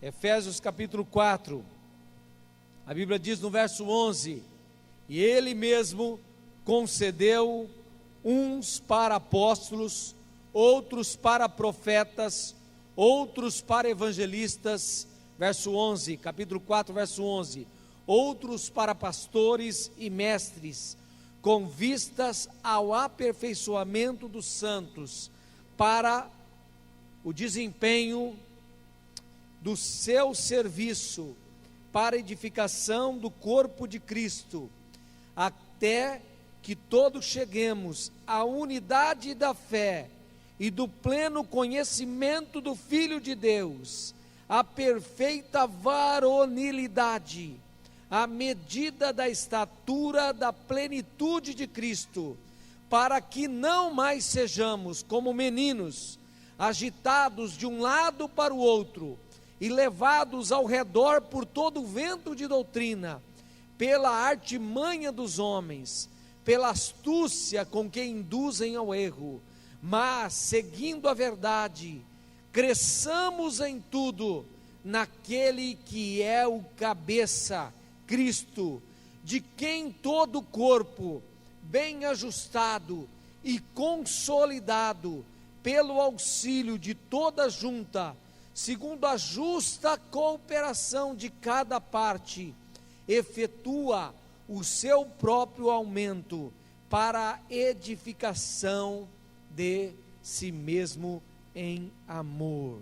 Efésios capítulo 4, a Bíblia diz no verso 11: e Ele mesmo concedeu uns para apóstolos, outros para profetas, outros para evangelistas, verso 11, capítulo 4, verso 11, outros para pastores e mestres, com vistas ao aperfeiçoamento dos santos, para o desempenho do seu serviço, para a edificação do corpo de Cristo, até que todos cheguemos à unidade da fé e do pleno conhecimento do Filho de Deus, à perfeita varonilidade, à medida da estatura da plenitude de Cristo, para que não mais sejamos como meninos, agitados de um lado para o outro, e levados ao redor por todo o vento de doutrina, pela artimanha dos homens, pela astúcia com que induzem ao erro, mas, seguindo a verdade, cresçamos em tudo naquele que é o cabeça, Cristo, de quem todo o corpo, bem ajustado e consolidado, pelo auxílio de toda junta, segundo a justa cooperação de cada parte, efetua o seu próprio aumento para a edificação de si mesmo em amor.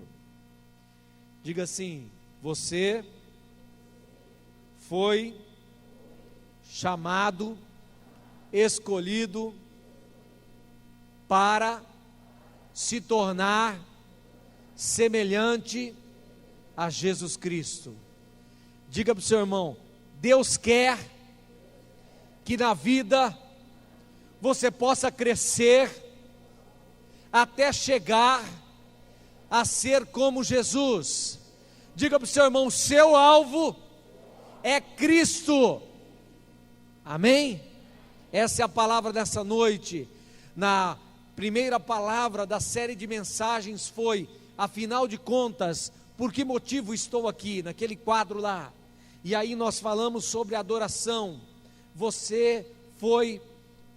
Diga assim: você foi chamado, escolhido para se tornar semelhante a Jesus Cristo. Diga para o seu irmão: Deus quer que na vida você possa crescer até chegar a ser como Jesus. Diga para o seu irmão: seu alvo é Cristo. Amém? Essa é a palavra dessa noite. Na primeira palavra da série de mensagens foi: afinal de contas, por que motivo estou aqui? Naquele quadro lá. E aí nós falamos sobre adoração. Você foi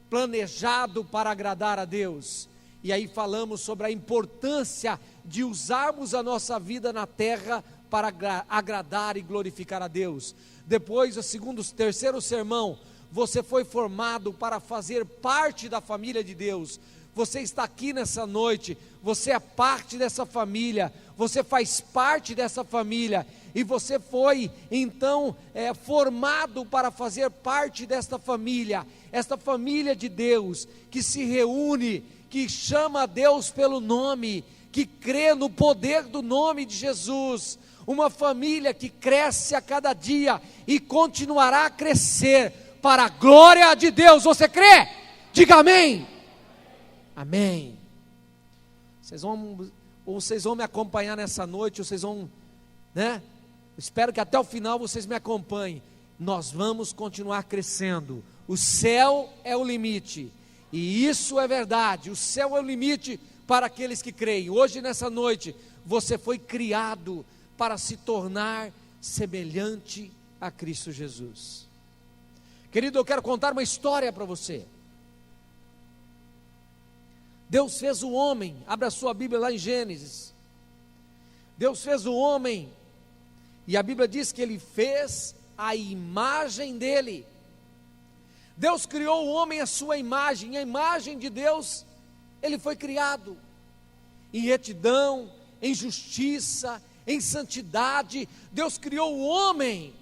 planejado para agradar a Deus. E aí falamos sobre a importância de usarmos a nossa vida na terra para agradar e glorificar a Deus. Depois, o terceiro sermão, você foi formado para fazer parte da família de Deus. Você está aqui nessa noite, você é parte dessa família, você faz parte dessa família, e você foi então formado para fazer parte desta família, esta família de Deus, que se reúne, que chama a Deus pelo nome, que crê no poder do nome de Jesus, uma família que cresce a cada dia e continuará a crescer para a glória de Deus. Você crê? Diga amém. Amém. Vocês vão me acompanhar nessa noite, ou vocês vão, né? Espero que até o final vocês me acompanhem. Nós vamos continuar crescendo. O céu é o limite, e isso é verdade. O céu é o limite para aqueles que creem. Hoje, nessa noite, você foi criado para se tornar semelhante a Cristo Jesus. Querido, eu quero contar uma história para você. Deus fez o homem, abra a sua Bíblia lá em Gênesis. Deus fez o homem, e a Bíblia diz que Ele fez a imagem dEle. Deus criou o homem à sua imagem, a imagem de Deus, ele foi criado, em retidão, em justiça, em santidade. Deus criou o homem,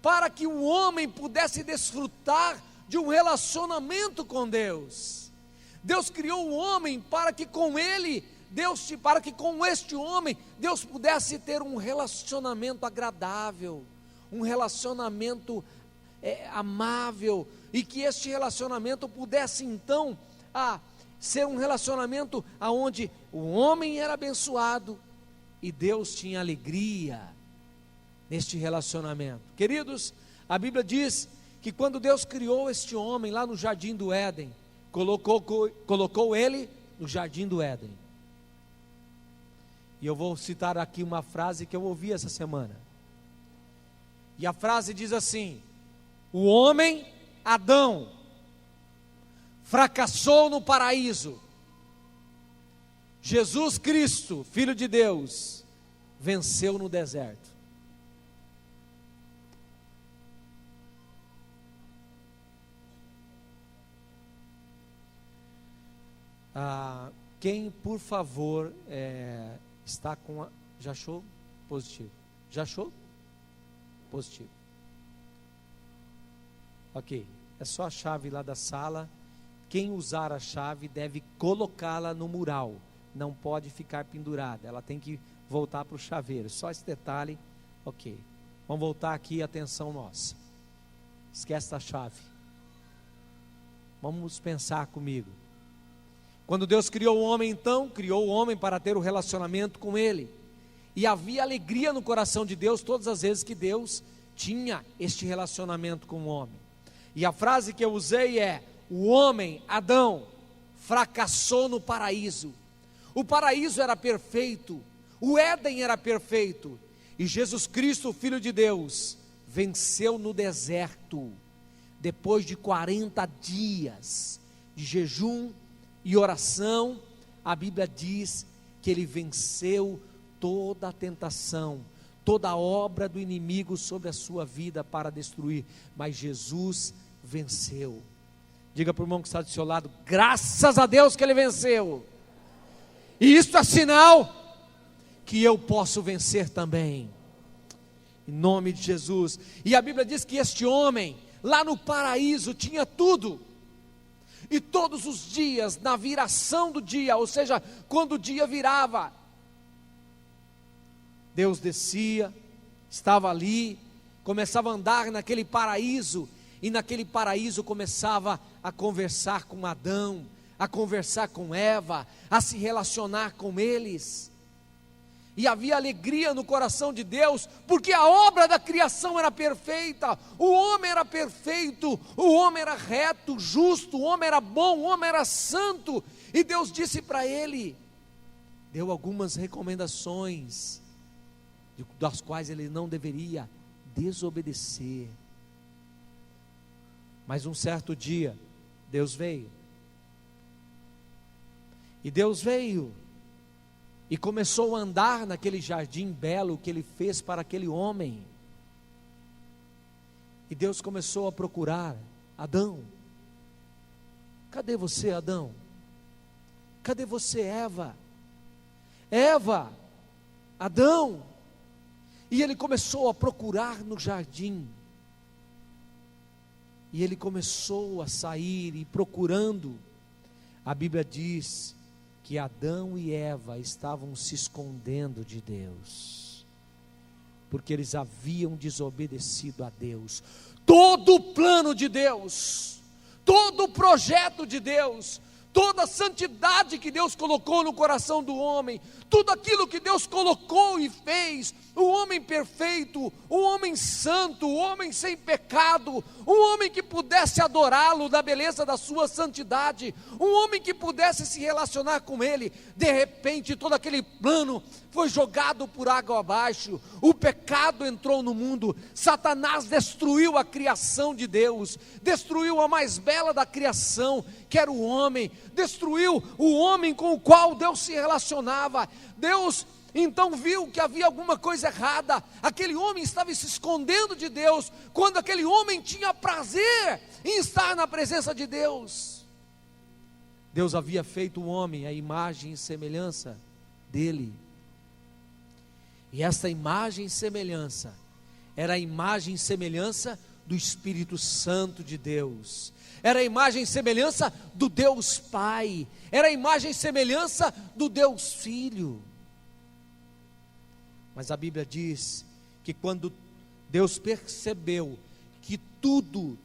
para que o homem pudesse desfrutar de um relacionamento com Deus. Deus criou o homem para que com ele, para que com este homem, Deus pudesse ter um relacionamento agradável, um relacionamento amável, e que este relacionamento pudesse então ser um relacionamento aonde o homem era abençoado e Deus tinha alegria neste relacionamento. Queridos, a Bíblia diz que quando Deus criou este homem lá no jardim do Éden, colocou ele no jardim do Éden, E eu vou citar aqui uma frase que eu ouvi essa semana. E a frase diz assim: o homem, Adão, fracassou no paraíso. Jesus Cristo, Filho de Deus, venceu no deserto. Quem, por favor, está com a... Já achou? Positivo. Já achou? Positivo. Ok. É só a chave lá da sala. Quem usar a chave deve colocá-la no mural. Não pode ficar pendurada. Ela tem que voltar para o chaveiro. Só esse detalhe. Ok. Vamos voltar aqui, atenção nossa. Esquece a chave. Vamos pensar comigo. Quando Deus criou o homem, então, criou o homem para ter um relacionamento com Ele. E havia alegria no coração de Deus todas as vezes que Deus tinha este relacionamento com o homem. E a frase que eu usei é: o homem, Adão, fracassou no paraíso. O paraíso era perfeito, o Éden era perfeito. E Jesus Cristo, o Filho de Deus, venceu no deserto, depois de 40 dias de jejum e oração. A Bíblia diz que ele venceu toda a tentação, toda a obra do inimigo sobre a sua vida para destruir, mas Jesus venceu. Diga para o irmão que está do seu lado: graças a Deus que ele venceu, e isso é sinal que eu posso vencer também, em nome de Jesus. E a Bíblia diz que este homem, lá no paraíso, tinha tudo. E todos os dias, na viração do dia, ou seja, quando o dia virava, Deus descia, estava ali, começava a andar naquele paraíso, e naquele paraíso começava a conversar com Adão, a conversar com Eva, a se relacionar com eles. E havia alegria no coração de Deus, porque a obra da criação era perfeita, o homem era perfeito, o homem era reto, justo, o homem era bom, o homem era santo. E Deus disse para ele, deu algumas recomendações, das quais ele não deveria desobedecer. Mas um certo dia, Deus veio. E Deus veio e começou a andar naquele jardim belo que ele fez para aquele homem. E Deus começou a procurar Adão. Cadê você, Adão? Cadê você, Eva? Eva, Adão. E ele começou a procurar no jardim. E ele começou a sair e procurando. A Bíblia diz que Adão e Eva estavam se escondendo de Deus, porque eles haviam desobedecido a Deus. Todo o plano de Deus, todo o projeto de Deus, toda a santidade que Deus colocou no coração do homem, tudo aquilo que Deus colocou e fez, o homem perfeito, o homem santo, o homem sem pecado, um homem que pudesse adorá-lo da beleza da sua santidade, um homem que pudesse se relacionar com ele. De repente todo aquele plano foi jogado por água abaixo, o pecado entrou no mundo, Satanás destruiu a criação de Deus, destruiu a mais bela da criação, que era o homem, destruiu o homem com o qual Deus se relacionava. Deus então viu que havia alguma coisa errada, aquele homem estava se escondendo de Deus, quando aquele homem tinha prazer em estar na presença de Deus. Deus havia feito o homem à imagem e semelhança dele, e essa imagem e semelhança, era a imagem e semelhança do Espírito Santo de Deus, era a imagem e semelhança do Deus Pai, era a imagem e semelhança do Deus Filho. Mas a Bíblia diz que quando Deus percebeu que tudo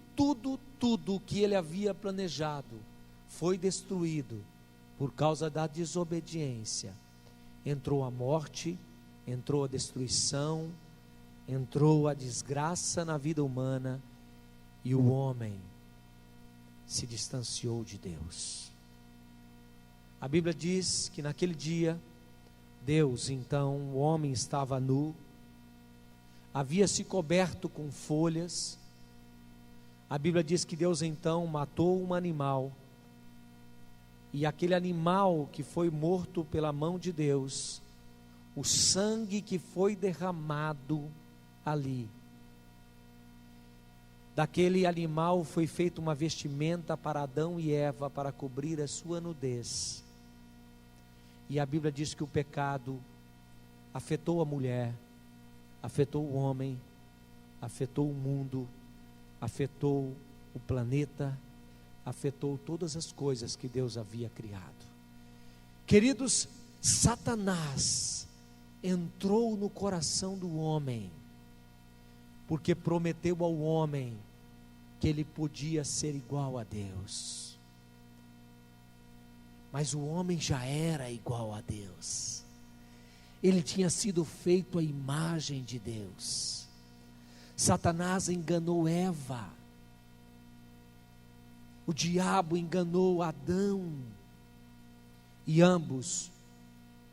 que ele havia planejado foi destruído por causa da desobediência, entrou a morte, entrou a destruição, entrou a desgraça na vida humana, e o homem se distanciou de Deus. A Bíblia diz que naquele dia Deus, então, o homem estava nu, havia se coberto com folhas. A Bíblia diz que Deus então matou um animal, e aquele animal que foi morto pela mão de Deus, o sangue que foi derramado ali, daquele animal foi feita uma vestimenta para Adão e Eva, para cobrir a sua nudez. E a Bíblia diz que o pecado afetou a mulher, afetou o homem, afetou o mundo, afetou o planeta, afetou todas as coisas que Deus havia criado. Queridos, Satanás entrou no coração do homem, porque prometeu ao homem que ele podia ser igual a Deus. Mas o homem já era igual a Deus. Ele tinha sido feito à imagem de Deus. Satanás enganou Eva. O diabo enganou Adão. E ambos,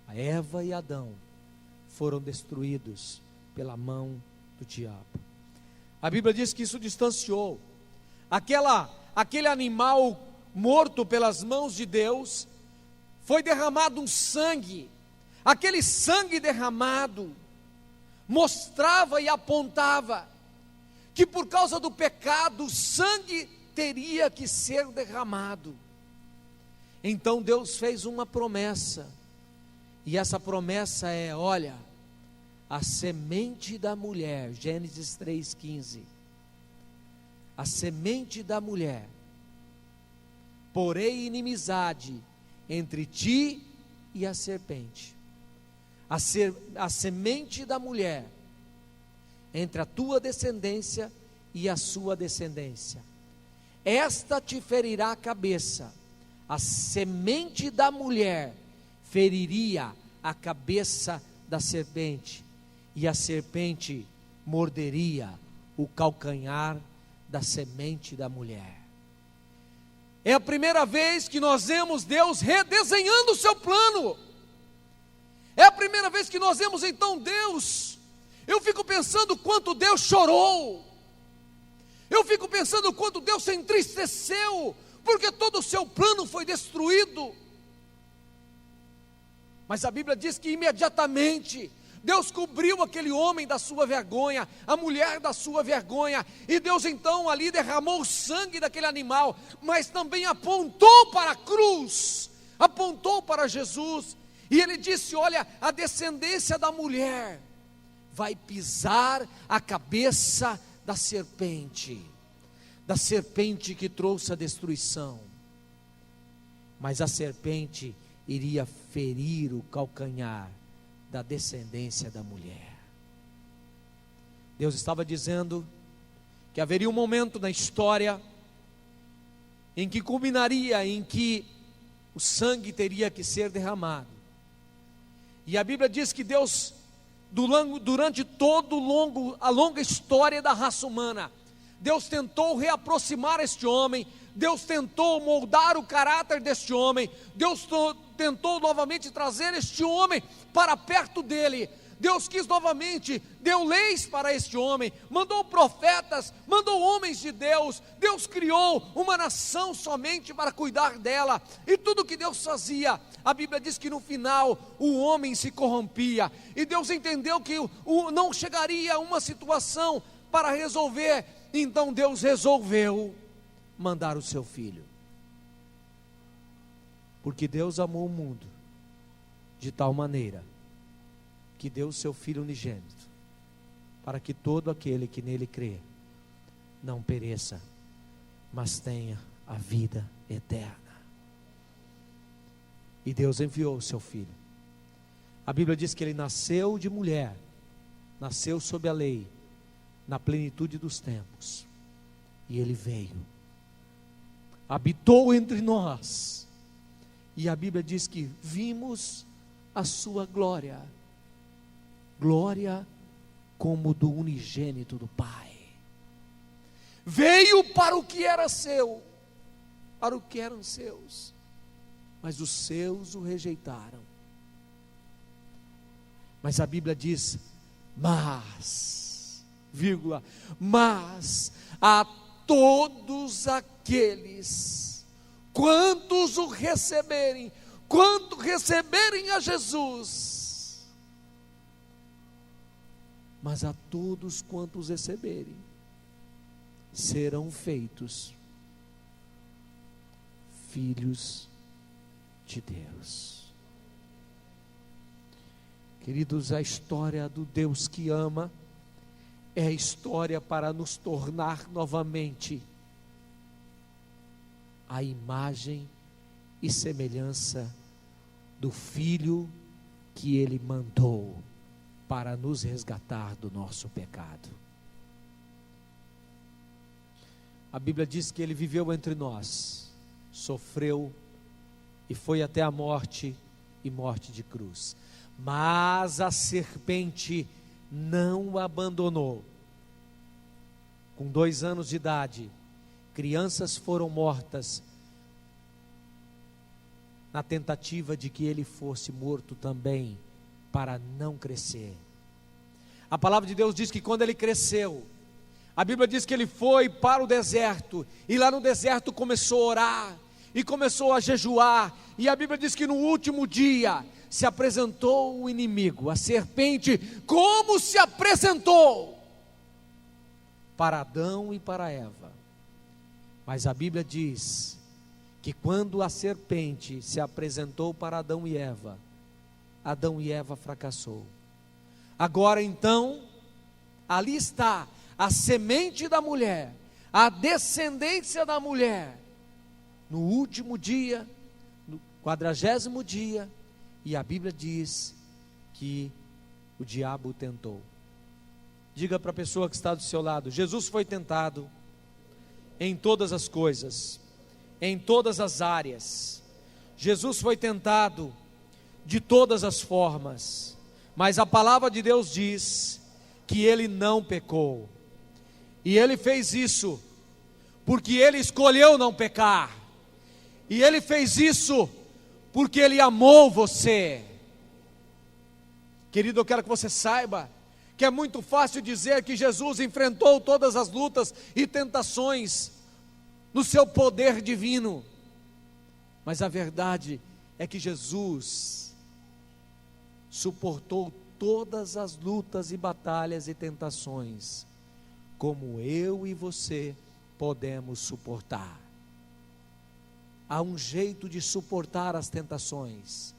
a Eva e Adão, foram destruídos pela mão do diabo. A Bíblia diz que isso distanciou. Aquele animal morto pelas mãos de Deus, foi derramado um sangue. Aquele sangue derramado mostrava e apontava que por causa do pecado o sangue teria que ser derramado. Então Deus fez uma promessa, e essa promessa é: olha, a semente da mulher, Gênesis 3,15, a semente da mulher, porém inimizade entre ti e a serpente, a semente da mulher, entre a tua descendência e a sua descendência, esta te ferirá a cabeça, a semente da mulher feriria a cabeça da serpente, e a serpente morderia o calcanhar da semente da mulher. É a primeira vez que nós vemos Deus redesenhando o seu plano. É a primeira vez que nós vemos então Deus. Eu fico pensando quanto Deus chorou. Eu fico pensando quanto Deus se entristeceu, porque todo o seu plano foi destruído. Mas a Bíblia diz que imediatamente Deus cobriu aquele homem da sua vergonha, a mulher da sua vergonha, e Deus então ali derramou o sangue daquele animal, mas também apontou para a cruz, apontou para Jesus, e ele disse: olha, a descendência da mulher vai pisar a cabeça da serpente que trouxe a destruição, mas a serpente iria ferir o calcanhar da descendência da mulher. Deus estava dizendo que haveria um momento na história em que culminaria, em que o sangue teria que ser derramado. E a Bíblia diz que Deus, durante a longa história da raça humana, Deus tentou reaproximar este homem, Deus tentou moldar o caráter deste homem, Deus tentou novamente trazer este homem para perto dele. Deus quis novamente, deu leis para este homem, mandou profetas, mandou homens de Deus. Deus criou uma nação somente para cuidar dela, e tudo que Deus fazia, a Bíblia diz que no final o homem se corrompia, e Deus entendeu que não chegaria a uma situação para resolver. Então Deus resolveu mandar o seu filho, porque Deus amou o mundo de tal maneira que deu o seu filho unigênito, para que todo aquele que nele crê não pereça, mas tenha a vida eterna. E Deus enviou o seu filho. A Bíblia diz que ele nasceu de mulher, nasceu sob a lei, na plenitude dos tempos, e ele veio, habitou entre nós, e a Bíblia diz que vimos a sua glória, glória como do unigênito do Pai. Veio para o que era seu, para o que eram seus, mas os seus o rejeitaram. Mas a Bíblia diz: vírgula, mas a todos aqueles, quantos o receberem, quanto receberem a Jesus, mas a todos quantos receberem, serão feitos filhos de Deus. Queridos, a história do Deus que ama é a história para nos tornar novamente a imagem e semelhança do Filho que Ele mandou para nos resgatar do nosso pecado. A Bíblia diz que Ele viveu entre nós, sofreu e foi até a morte e morte de cruz. Mas a serpente não o abandonou. Com 2 anos de idade, crianças foram mortas na tentativa de que ele fosse morto também, para não crescer. A palavra de Deus diz que quando ele cresceu, a Bíblia diz que ele foi para o deserto, e lá no deserto começou a orar, e começou a jejuar, e a Bíblia diz que no último dia, se apresentou o inimigo, a serpente, como se apresentou para Adão e para Eva. Mas a Bíblia diz que quando a serpente se apresentou para Adão e Eva fracassou. Agora então, ali está a semente da mulher, a descendência da mulher, no último dia, no 40º dia, e a Bíblia diz que o diabo o tentou. Diga para a pessoa que está do seu lado: Jesus foi tentado em todas as coisas, em todas as áreas. Jesus foi tentado de todas as formas, mas a palavra de Deus diz que ele não pecou. E ele fez isso porque ele escolheu não pecar. E ele fez isso porque ele amou você. Querido, eu quero que você saiba que é muito fácil dizer que Jesus enfrentou todas as lutas e tentações no seu poder divino, mas a verdade é que Jesus suportou todas as lutas e batalhas e tentações, como eu e você podemos suportar. Há um jeito de suportar as tentações,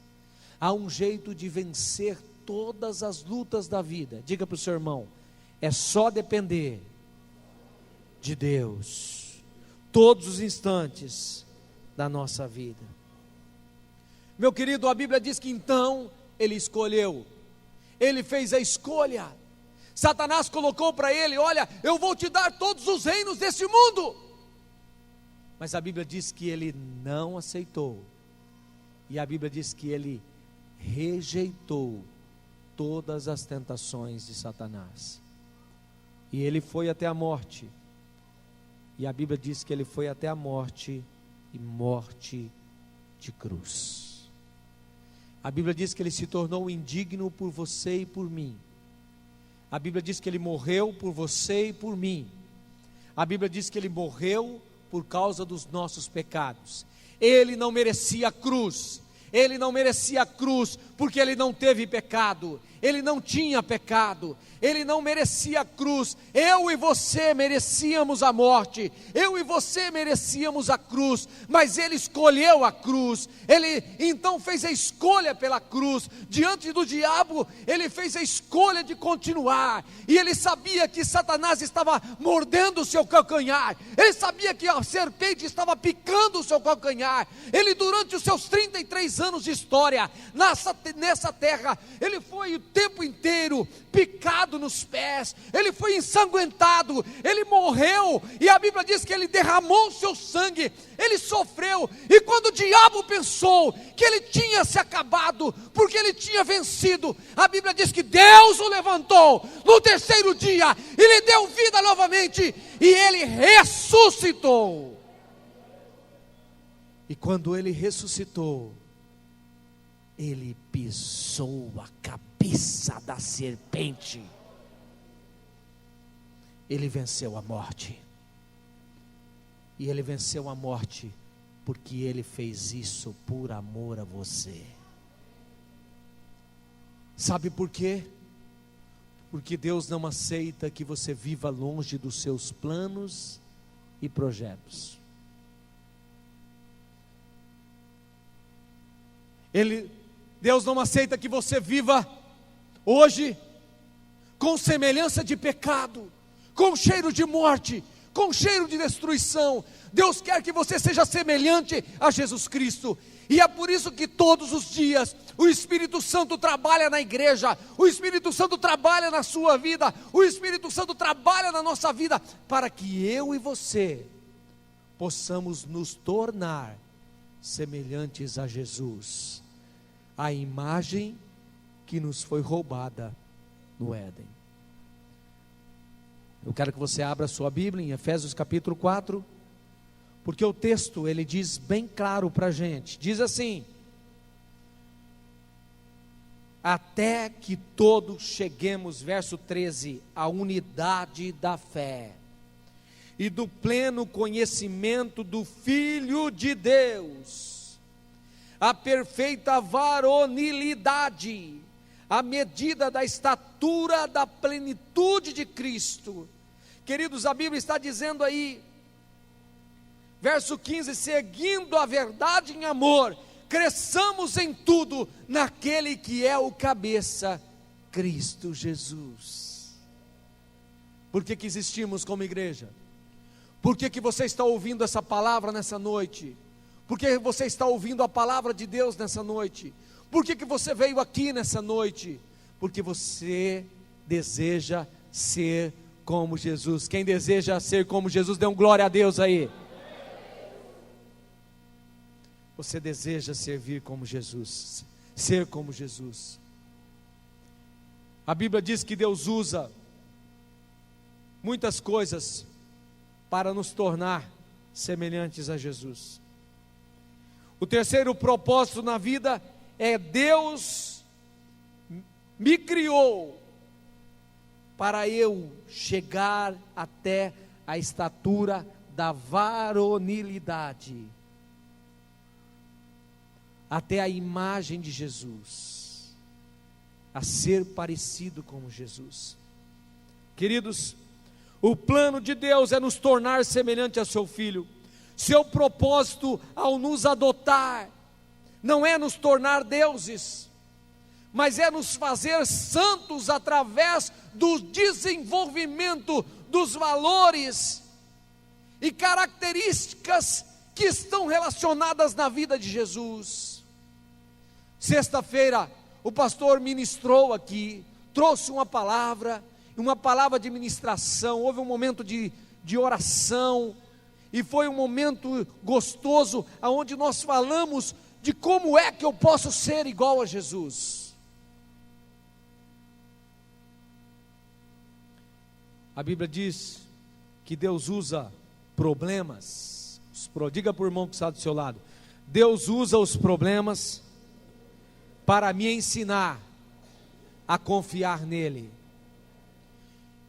há um jeito de vencer todas as lutas da vida. Diga para o seu irmão: é só depender de Deus, todos os instantes da nossa vida. Meu querido, a Bíblia diz que então ele escolheu, ele fez a escolha. Satanás colocou para ele: olha, eu vou te dar todos os reinos desse mundo. Mas a Bíblia diz que ele não aceitou, e a Bíblia diz que ele rejeitou todas as tentações de Satanás, e ele foi até a morte, e a Bíblia diz que ele foi até a morte, e morte de cruz. A Bíblia diz que ele se tornou indigno por você e por mim. A Bíblia diz que ele morreu por você e por mim. A Bíblia diz que ele morreu por causa dos nossos pecados. Ele não merecia a cruz. Ele não merecia a cruz porque ele não teve pecado, ele não tinha pecado, ele não merecia a cruz. Eu e você merecíamos a morte, eu e você merecíamos a cruz, mas ele escolheu a cruz. Ele então fez a escolha pela cruz. Diante do diabo, ele fez a escolha de continuar, e ele sabia que Satanás estava mordendo o seu calcanhar, ele sabia que a serpente estava picando o seu calcanhar. Ele, durante os seus 33 anos de história nessa terra, ele foi o tempo inteiro picado nos pés, ele foi ensanguentado, ele morreu, e a Bíblia diz que ele derramou o seu sangue, ele sofreu. E quando o diabo pensou que ele tinha se acabado, porque ele tinha vencido, a Bíblia diz que Deus o levantou no 3º dia, e lhe deu vida novamente, e ele ressuscitou. E quando ele ressuscitou, Ele pisou a cabeça da serpente. Ele venceu a morte. E ele venceu a morte porque ele fez isso por amor a você. Sabe por quê? Porque Deus não aceita que você viva longe dos seus planos e projetos. Deus não aceita que você viva hoje com semelhança de pecado, com cheiro de morte, com cheiro de destruição. Deus quer que você seja semelhante a Jesus Cristo. E é por isso que todos os dias o Espírito Santo trabalha na igreja, o Espírito Santo trabalha na sua vida, o Espírito Santo trabalha na nossa vida, para que eu e você possamos nos tornar semelhantes a Jesus, a imagem que nos foi roubada no Éden. Eu quero que você abra a sua Bíblia em Efésios capítulo 4, porque o texto ele diz bem claro para a gente, diz assim: até que todos cheguemos, verso 13, à unidade da fé e do pleno conhecimento do Filho de Deus, a perfeita varonilidade, à medida da estatura da plenitude de Cristo. Queridos, a Bíblia está dizendo aí, verso 15, seguindo a verdade em amor, cresçamos em tudo naquele que é o cabeça, Cristo Jesus. Por que existimos como igreja? Por que você está ouvindo essa palavra nessa noite? Por que você está ouvindo a palavra de Deus nessa noite? Por que você veio aqui nessa noite? Porque você deseja ser como Jesus. Quem deseja ser como Jesus, dê um glória a Deus aí. Você deseja servir como Jesus, ser como Jesus. A Bíblia diz que Deus usa muitas coisas para nos tornar semelhantes a Jesus. O terceiro propósito na vida é: Deus me criou para eu chegar até a estatura da varonilidade, até a imagem de Jesus, a ser parecido com Jesus. Queridos, o plano de Deus é nos tornar semelhante a seu Filho. Seu propósito ao nos adotar não é nos tornar deuses, mas é nos fazer santos através do desenvolvimento dos valores e características que estão relacionadas na vida de Jesus. Sexta-feira o pastor ministrou aqui, trouxe uma palavra de ministração, houve um momento de oração, e foi um momento gostoso, onde nós falamos de como é que eu posso ser igual a Jesus. A Bíblia diz que Deus usa problemas, diga para o irmão que está do seu lado: Deus usa os problemas para me ensinar a confiar nele.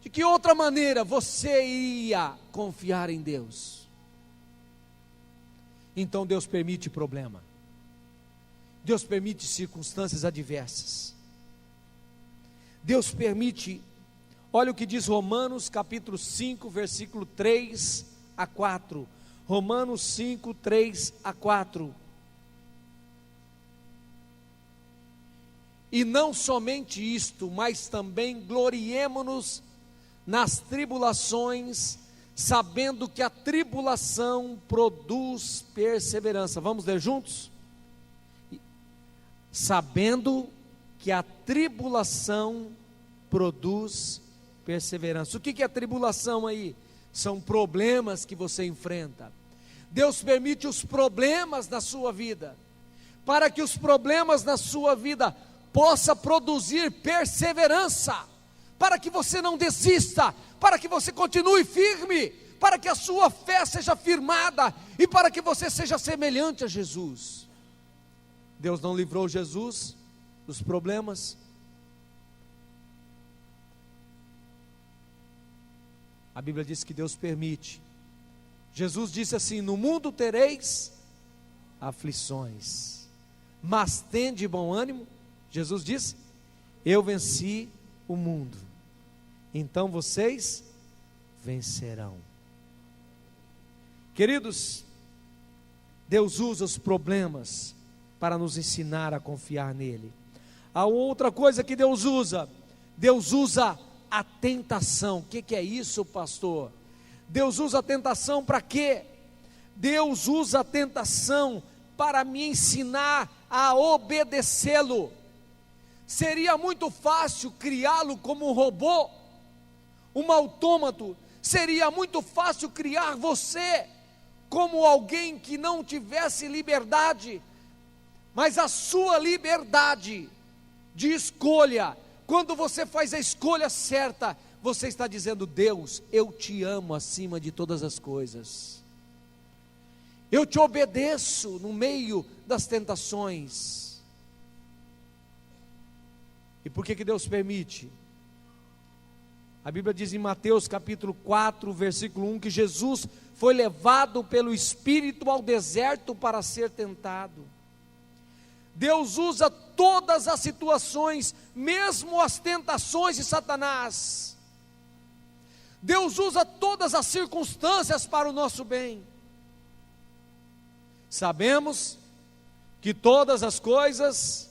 De que outra maneira você iria confiar em Deus? Então Deus permite problema, Deus permite circunstâncias adversas, Deus permite. Olha o que diz Romanos capítulo 5, versículo 3 a 4, Romanos 5, 3 a 4, e não somente isto, mas também gloriemo-nos nas tribulações, sabendo que a tribulação produz perseverança. Vamos ler juntos? Sabendo que a tribulação produz perseverança. O que é tribulação aí? São problemas que você enfrenta. Deus permite os problemas na sua vida, para que os problemas na sua vida possa produzir perseverança, para que você não desista, para que você continue firme, para que a sua fé seja firmada, e para que você seja semelhante a Jesus. Deus não livrou Jesus dos problemas? A Bíblia diz que Deus permite. Jesus disse assim: no mundo tereis aflições, mas tende bom ânimo. Jesus disse: eu venci o mundo, então vocês vencerão. Queridos, Deus usa os problemas para nos ensinar a confiar nele. A outra coisa que Deus usa a tentação. O que é isso, pastor? Deus usa a tentação para quê? Deus usa a tentação para me ensinar a obedecê-lo. Seria muito fácil criá-lo como um robô, um autômato. Seria muito fácil criar você como alguém que não tivesse liberdade. Mas a sua liberdade de escolha, quando você faz a escolha certa, você está dizendo: Deus, eu te amo acima de todas as coisas, eu te obedeço no meio das tentações. E por que Deus permite? A Bíblia diz em Mateus capítulo 4, versículo 1, que Jesus foi levado pelo Espírito ao deserto para ser tentado. Deus usa todas as situações, mesmo as tentações de Satanás. Deus usa todas as circunstâncias para o nosso bem. Sabemos que todas as coisas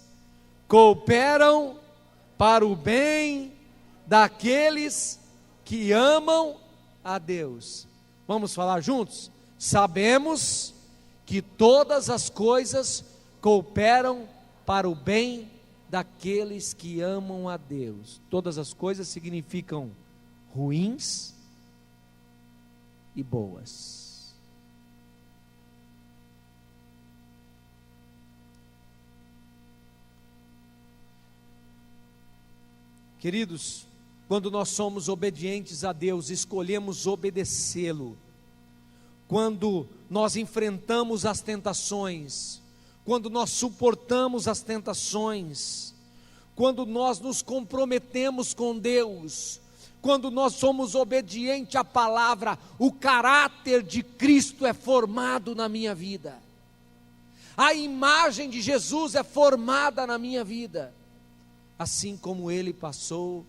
cooperam para o bem daqueles que amam a Deus. Vamos falar juntos? Sabemos que todas as coisas cooperam para o bem daqueles que amam a Deus. Todas as coisas significam ruins e boas. Queridos, quando nós somos obedientes a Deus, escolhemos obedecê-lo, quando nós enfrentamos as tentações, quando nós suportamos as tentações, quando nós nos comprometemos com Deus, quando nós somos obedientes à palavra, o caráter de Cristo é formado na minha vida, a imagem de Jesus é formada na minha vida. Assim como Ele passou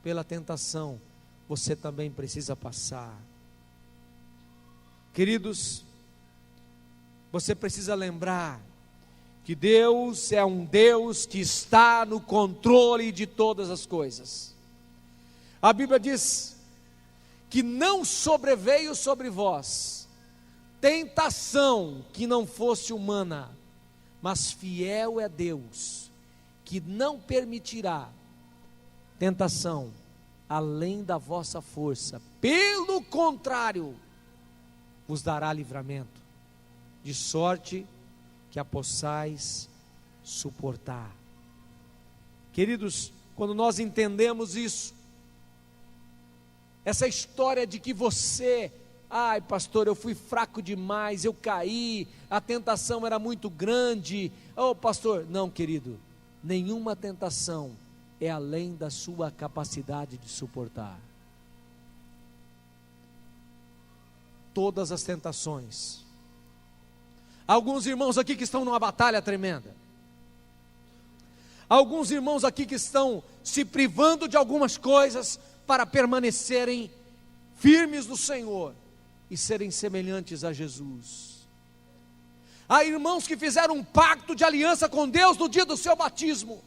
pela tentação, você também precisa passar. Queridos, você precisa lembrar que Deus é um Deus que está no controle de todas as coisas. A Bíblia diz que não sobreveio sobre vós tentação que não fosse humana, mas fiel é Deus, que não permitirá tentação além da vossa força, pelo contrário, vos dará livramento, de sorte que a possais suportar. Queridos, quando nós entendemos isso, essa história de que você, ai pastor, eu fui fraco demais, eu caí, a tentação era muito grande, pastor, não querido, nenhuma tentação é além da sua capacidade de suportar. Todas as tentações. Alguns irmãos aqui que estão numa batalha tremenda. Alguns irmãos aqui que estão se privando de algumas coisas para permanecerem firmes no Senhor e serem semelhantes a Jesus. Há irmãos que fizeram um pacto de aliança com Deus no dia do seu batismo.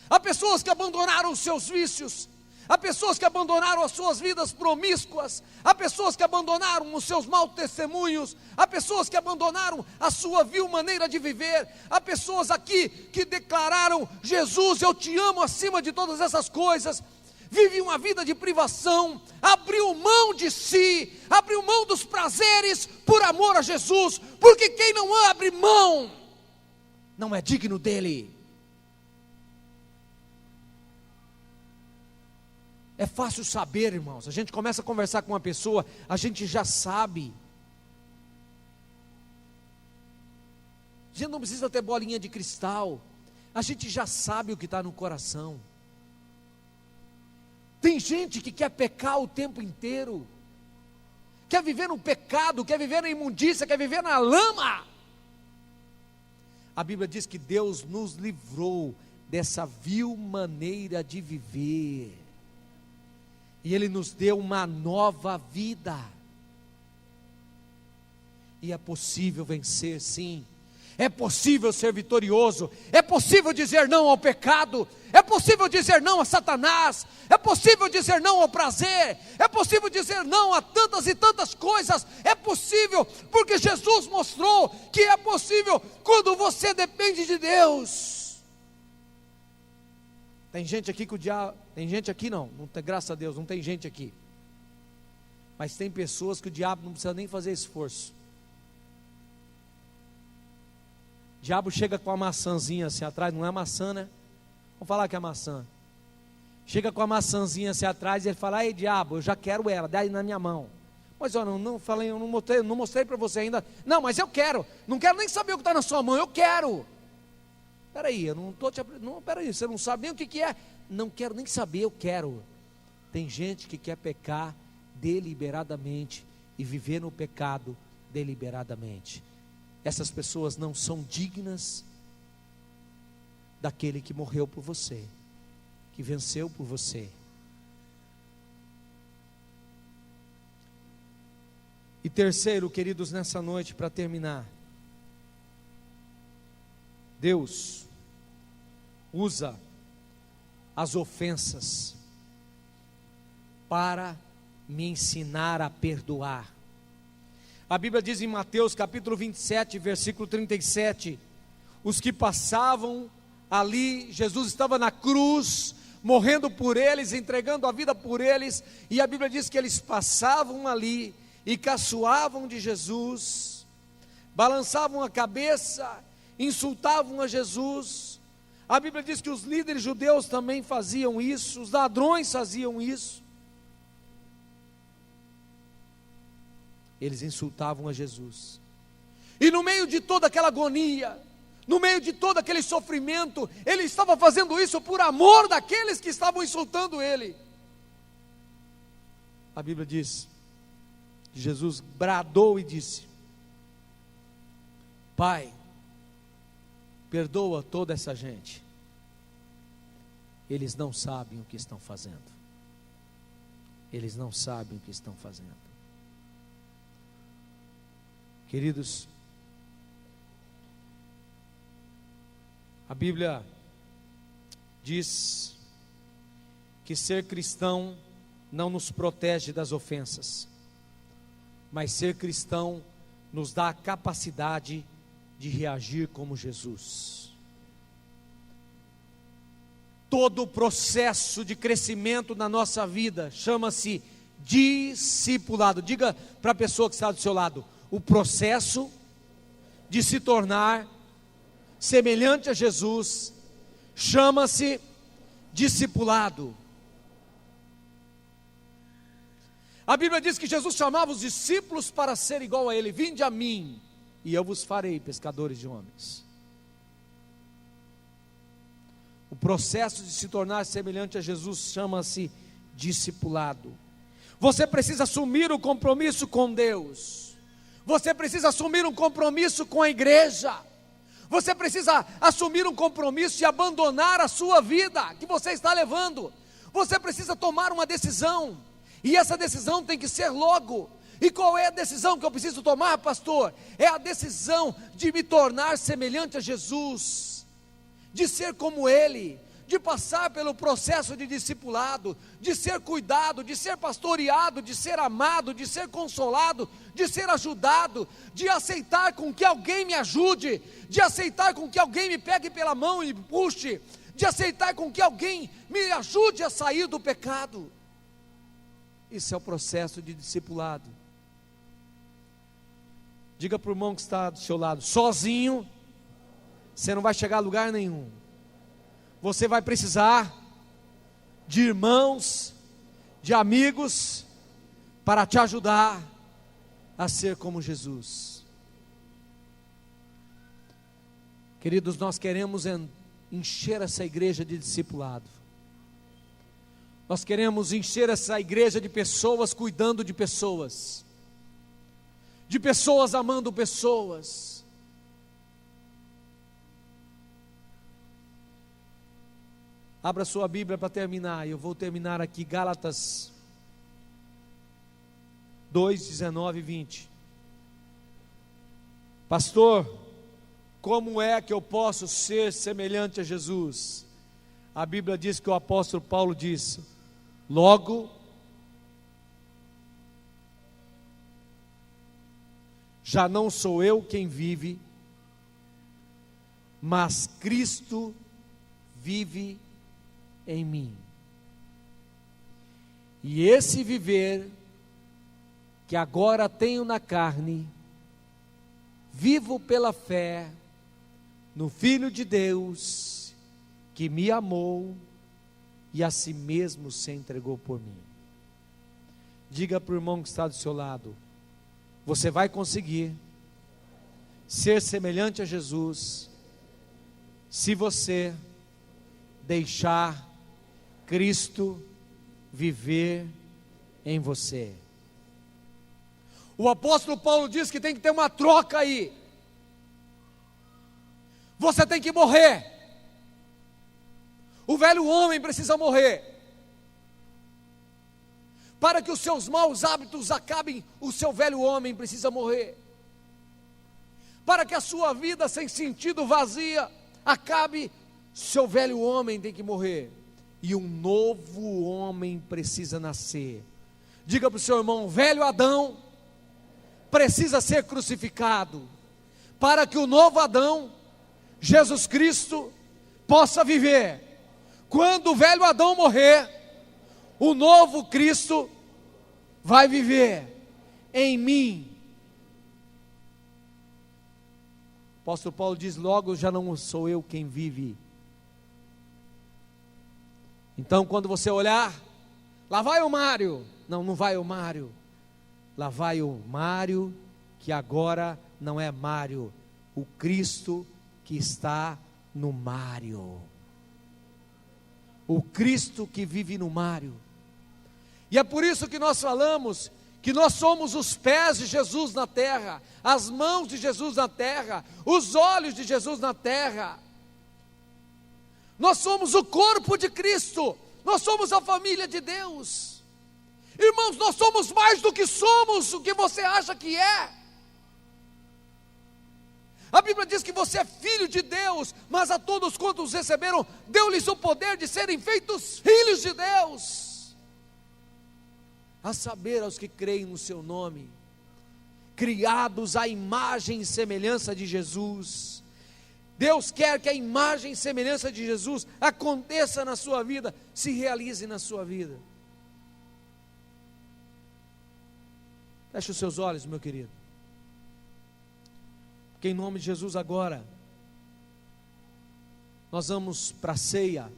Há pessoas que abandonaram os seus vícios. Há pessoas que abandonaram as suas vidas promíscuas. Há pessoas que abandonaram os seus maus testemunhos. Há pessoas que abandonaram a sua vil maneira de viver. Há pessoas aqui que declararam: Jesus, eu te amo acima de todas essas coisas. Vive uma vida de privação, abriu mão de si, abriu mão dos prazeres por amor a Jesus, porque quem não abre mão não é digno dele. É fácil saber, irmãos, a gente começa a conversar com uma pessoa, a gente já sabe A gente não precisa ter bolinha de cristal. A gente já sabe o que está no coração. Tem gente que quer pecar o tempo inteiro, quer viver no pecado, quer viver na imundícia, quer viver na lama. A Bíblia diz que Deus nos livrou dessa vil maneira de viver, e Ele nos deu uma nova vida. E é possível vencer, sim. É possível ser vitorioso. É possível dizer não ao pecado. É possível dizer não a Satanás. É possível dizer não ao prazer. É possível dizer não a tantas e tantas coisas. É possível, porque Jesus mostrou que é possível quando você depende de Deus. Tem gente aqui que o diabo... Tem gente aqui não tem, graças a Deus, não tem gente aqui. Mas tem pessoas que o diabo não precisa nem fazer esforço. O diabo chega com a maçãzinha assim atrás, não é maçã, né? Vamos falar que é maçã. Chega com a maçãzinha assim atrás e ele fala: ei, diabo, eu já quero ela, dá aí na minha mão. Mas eu não falei, eu não mostrei para você ainda. Não, mas eu quero, não quero nem saber o que está na sua mão, eu quero. Peraí, eu não estou te... Não, peraí, você não sabe nem o que é. Não quero nem saber, eu quero. Tem gente que quer pecar deliberadamente e viver no pecado deliberadamente. Essas pessoas não são dignas daquele que morreu por você, que venceu por você. E terceiro, queridos, nessa noite, para terminar, Deus usa as ofensas para me ensinar a perdoar. A Bíblia diz em Mateus capítulo 27, versículo 37, os que passavam ali, Jesus estava na cruz, morrendo por eles, entregando a vida por eles, e a Bíblia diz que eles passavam ali e caçoavam de Jesus, balançavam a cabeça, insultavam a Jesus. A Bíblia diz que os líderes judeus também faziam isso, os ladrões faziam isso. Eles insultavam a Jesus, e no meio de toda aquela agonia, no meio de todo aquele sofrimento, ele estava fazendo isso por amor daqueles que estavam insultando ele. A Bíblia diz que Jesus bradou e disse: Pai, perdoa toda essa gente, eles não sabem o que estão fazendo. Eles não sabem o que estão fazendo. Queridos, a Bíblia diz que ser cristão não nos protege das ofensas, mas ser cristão nos dá a capacidade de reagir como Jesus. Todo o processo de crescimento na nossa vida chama-se discipulado. Diga para a pessoa que está do seu lado: o processo de se tornar semelhante a Jesus chama-se discipulado. A Bíblia diz que Jesus chamava os discípulos para ser igual a Ele. Vinde a mim, e eu vos farei pescadores de homens. O processo de se tornar semelhante a Jesus chama-se discipulado. Você precisa assumir o compromisso com Deus. Você precisa assumir um compromisso com a igreja. Você precisa assumir um compromisso de abandonar a sua vida que você está levando. Você precisa tomar uma decisão, e essa decisão tem que ser logo. E qual é a decisão que eu preciso tomar, pastor? É a decisão de me tornar semelhante a Jesus, de ser como Ele, de passar pelo processo de discipulado, de ser cuidado, de ser pastoreado, de ser amado, de ser consolado, de ser ajudado, de aceitar com que alguém me ajude, de aceitar com que alguém me pegue pela mão e puxe, de aceitar com que alguém me ajude a sair do pecado. Isso é o processo de discipulado. Diga para o irmão que está do seu lado: sozinho você não vai chegar a lugar nenhum. Você vai precisar de irmãos, de amigos, para te ajudar a ser como Jesus. Queridos, nós queremos encher essa igreja de discipulado. Nós queremos encher essa igreja de pessoas cuidando de pessoas amando pessoas. Abra sua Bíblia para terminar. Eu vou terminar aqui, Gálatas 2, 19 e 20. Pastor, como é que eu posso ser semelhante a Jesus? A Bíblia diz que o apóstolo Paulo disse: logo, já não sou eu quem vive, mas Cristo vive em mim. E esse viver que agora tenho na carne, vivo pela fé no Filho de Deus, que me amou e a si mesmo se entregou por mim. Diga para o irmão que está do seu lado: você vai conseguir ser semelhante a Jesus, se você deixar Cristo viver em você. O apóstolo Paulo diz que tem que ter uma troca aí. Você tem que morrer. O velho homem precisa morrer. Para que os seus maus hábitos acabem, o seu velho homem precisa morrer. Para que a sua vida sem sentido, vazia, acabe, seu velho homem tem que morrer. E um novo homem precisa nascer. Diga para o seu irmão: velho Adão precisa ser crucificado, para que o novo Adão, Jesus Cristo, possa viver. Quando o velho Adão morrer, o novo Cristo vai viver em mim. O apóstolo Paulo diz: logo já não sou eu quem vive. Então, quando você olhar, lá vai o Mário. Não, não vai o Mário. Lá vai o Mário, que agora não é Mário, o Cristo que está no Mário. O Cristo que vive no Mário. E é por isso que nós falamos que nós somos os pés de Jesus na terra, as mãos de Jesus na terra, os olhos de Jesus na terra. Nós somos o corpo de Cristo, nós somos a família de Deus. Irmãos, nós somos mais do que somos o que você acha que é. A Bíblia diz que você é filho de Deus, mas a todos quantos receberam, deu-lhes o poder de serem feitos filhos de Deus, a saber, aos que creem no seu nome, criados à imagem e semelhança de Jesus. Deus quer que a imagem e semelhança de Jesus aconteça na sua vida, se realize na sua vida. Feche os seus olhos, meu querido. Porque em nome de Jesus agora, nós vamos para a ceia.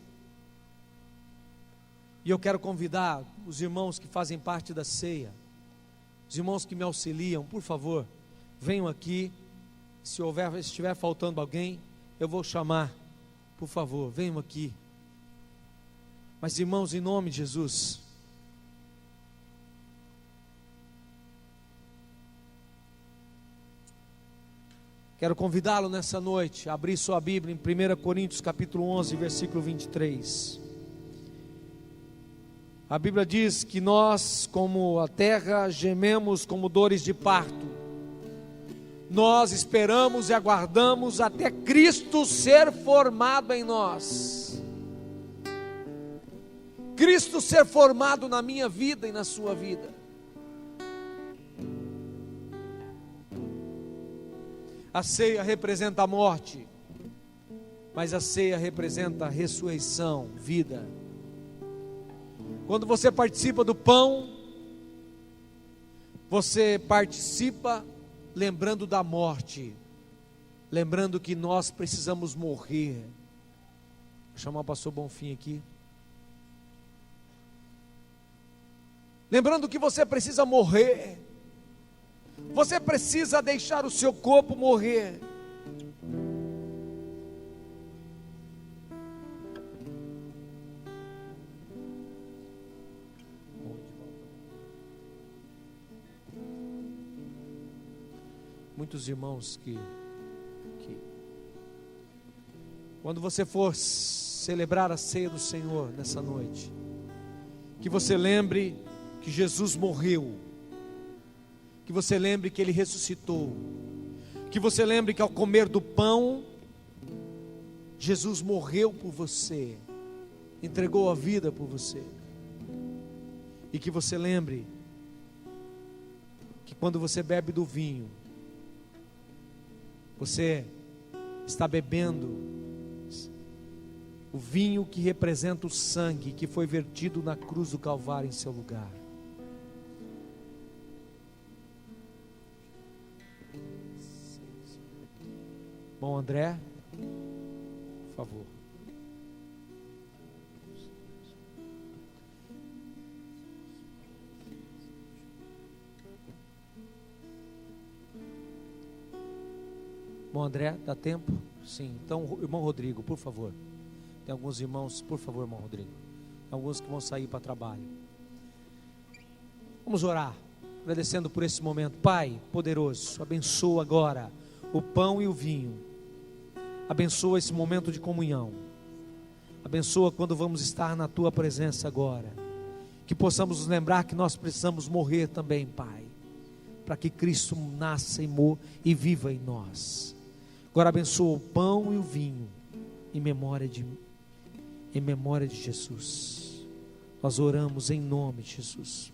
E eu quero convidar os irmãos que fazem parte da ceia, os irmãos que me auxiliam, por favor, venham aqui. Se estiver faltando alguém, eu vou chamar. Por favor, venham aqui. Mas irmãos, em nome de Jesus, quero convidá-lo nessa noite a abrir sua Bíblia em 1 Coríntios capítulo 11, versículo 23. A Bíblia diz que nós, como a terra, gememos como dores de parto. Nós esperamos e aguardamos até Cristo ser formado em nós. Cristo ser formado na minha vida e na sua vida. A ceia representa a morte, mas a ceia representa a ressurreição, vida. Quando você participa do pão, você participa lembrando da morte, lembrando que nós precisamos morrer. Vou chamar o pastor Bonfim aqui. Lembrando que você precisa morrer. Você precisa deixar o seu corpo morrer. muitos irmãos que quando você for celebrar a ceia do Senhor nessa noite, que você lembre que Jesus morreu, que você lembre que Ele ressuscitou, que você lembre que ao comer do pão, Jesus morreu por você, entregou a vida por você, e que você lembre que quando você bebe do vinho, você está bebendo o vinho que representa o sangue que foi vertido na cruz do Calvário em seu lugar. Bom, André, por favor. Bom, André, dá tempo? Sim. Então, irmão Rodrigo, por favor. Tem alguns irmãos, por favor, irmão Rodrigo. Tem alguns que vão sair para trabalho. Vamos orar, agradecendo por esse momento. Pai poderoso, abençoa agora o pão e o vinho. Abençoa esse momento de comunhão. Abençoa quando vamos estar na Tua presença agora. Que possamos nos lembrar que nós precisamos morrer também, Pai, para que Cristo nasça e viva em nós. Agora abençoa o pão e o vinho em memória de Jesus. Nós oramos em nome de Jesus.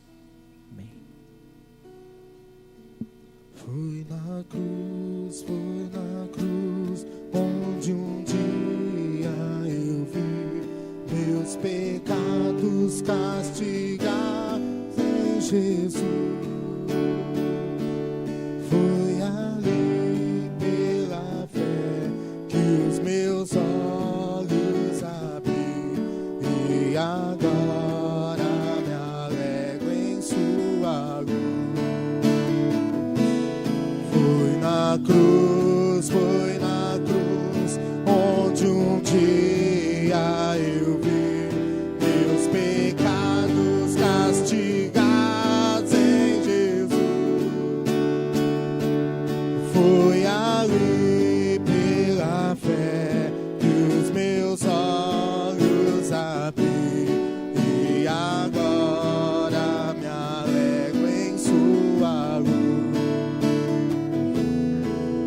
Amém. Foi na cruz, onde um dia eu vi meus pecados castigados em Jesus. Foi ali pela fé que os meus olhos abri, e agora me alegro em sua luz. Foi na cruz, onde um dia eu vi meus pecados castigados em Jesus. Foi ali pela fé que os meus olhos abri, e agora me alegro em sua luz.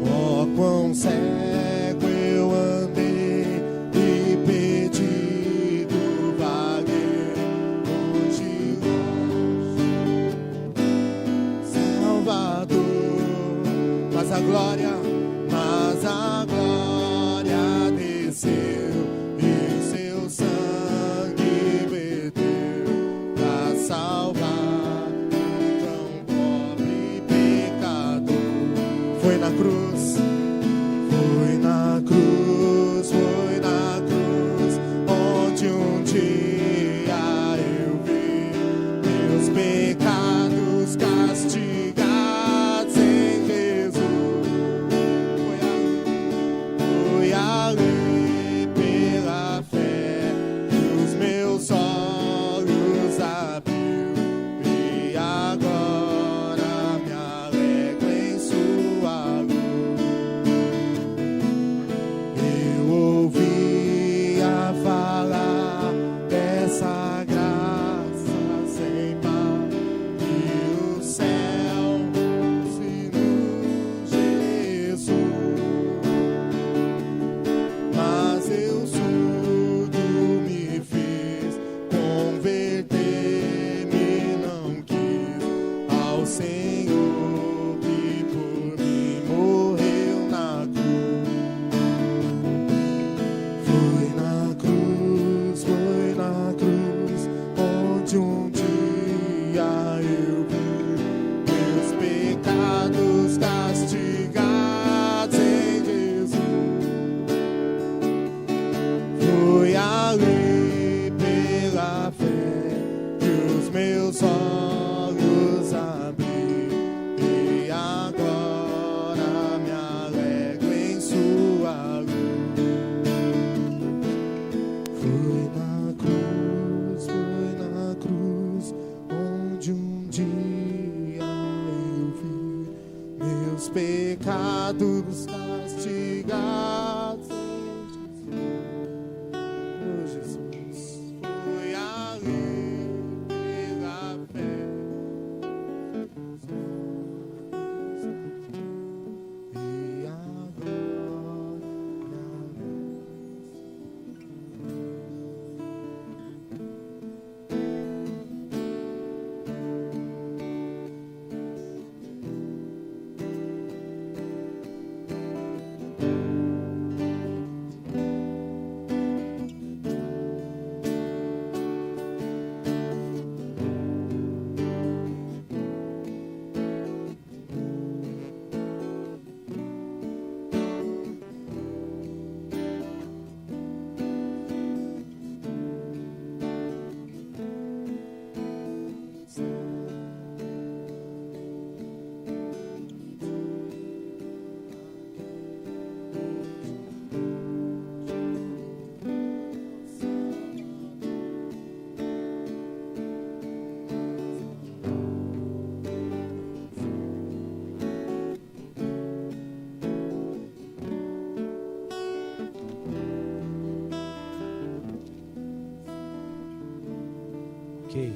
Oh, quão cego eu andei e perdido vaguei, longe, Salvador. Mas a glória desceu e seu sangue verteu para salvar um tão pobre pecador. Foi na cruz, onde um dia eu vi meus pecados castigados em Jesus. Foi ali pela fé que os meus olhos abriu, e agora me alegro em sua luz. Eu ouvia falar dessa graça sem par, e o céu se nos Jesus. Mas eu surdo me fiz, converter-me não quis ao Senhor que por mim morreu na cruz. Foi na cruz, onde um dia eu vi meus pecados castigados em Jesus. Foi ali pela fé que os meus olhos abri, e agora me alegro em sua luz. Foi na cruz, onde um dia eu vi meus pecados castigados. Oh, Jesus, foi ali pela fé. E agora Ok.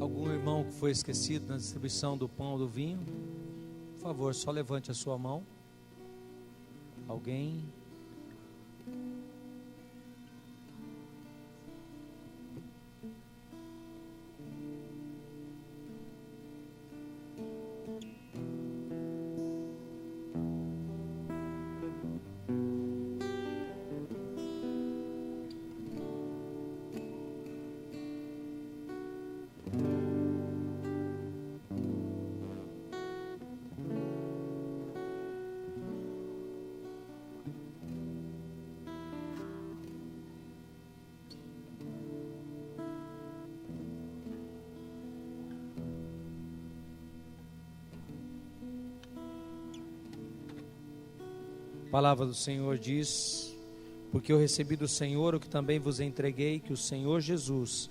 Algum irmão que foi esquecido na distribuição do pão ou do vinho? Por favor, só levante a sua mão. Alguém? A palavra do Senhor diz: porque eu recebi do Senhor o que também vos entreguei, que o Senhor Jesus,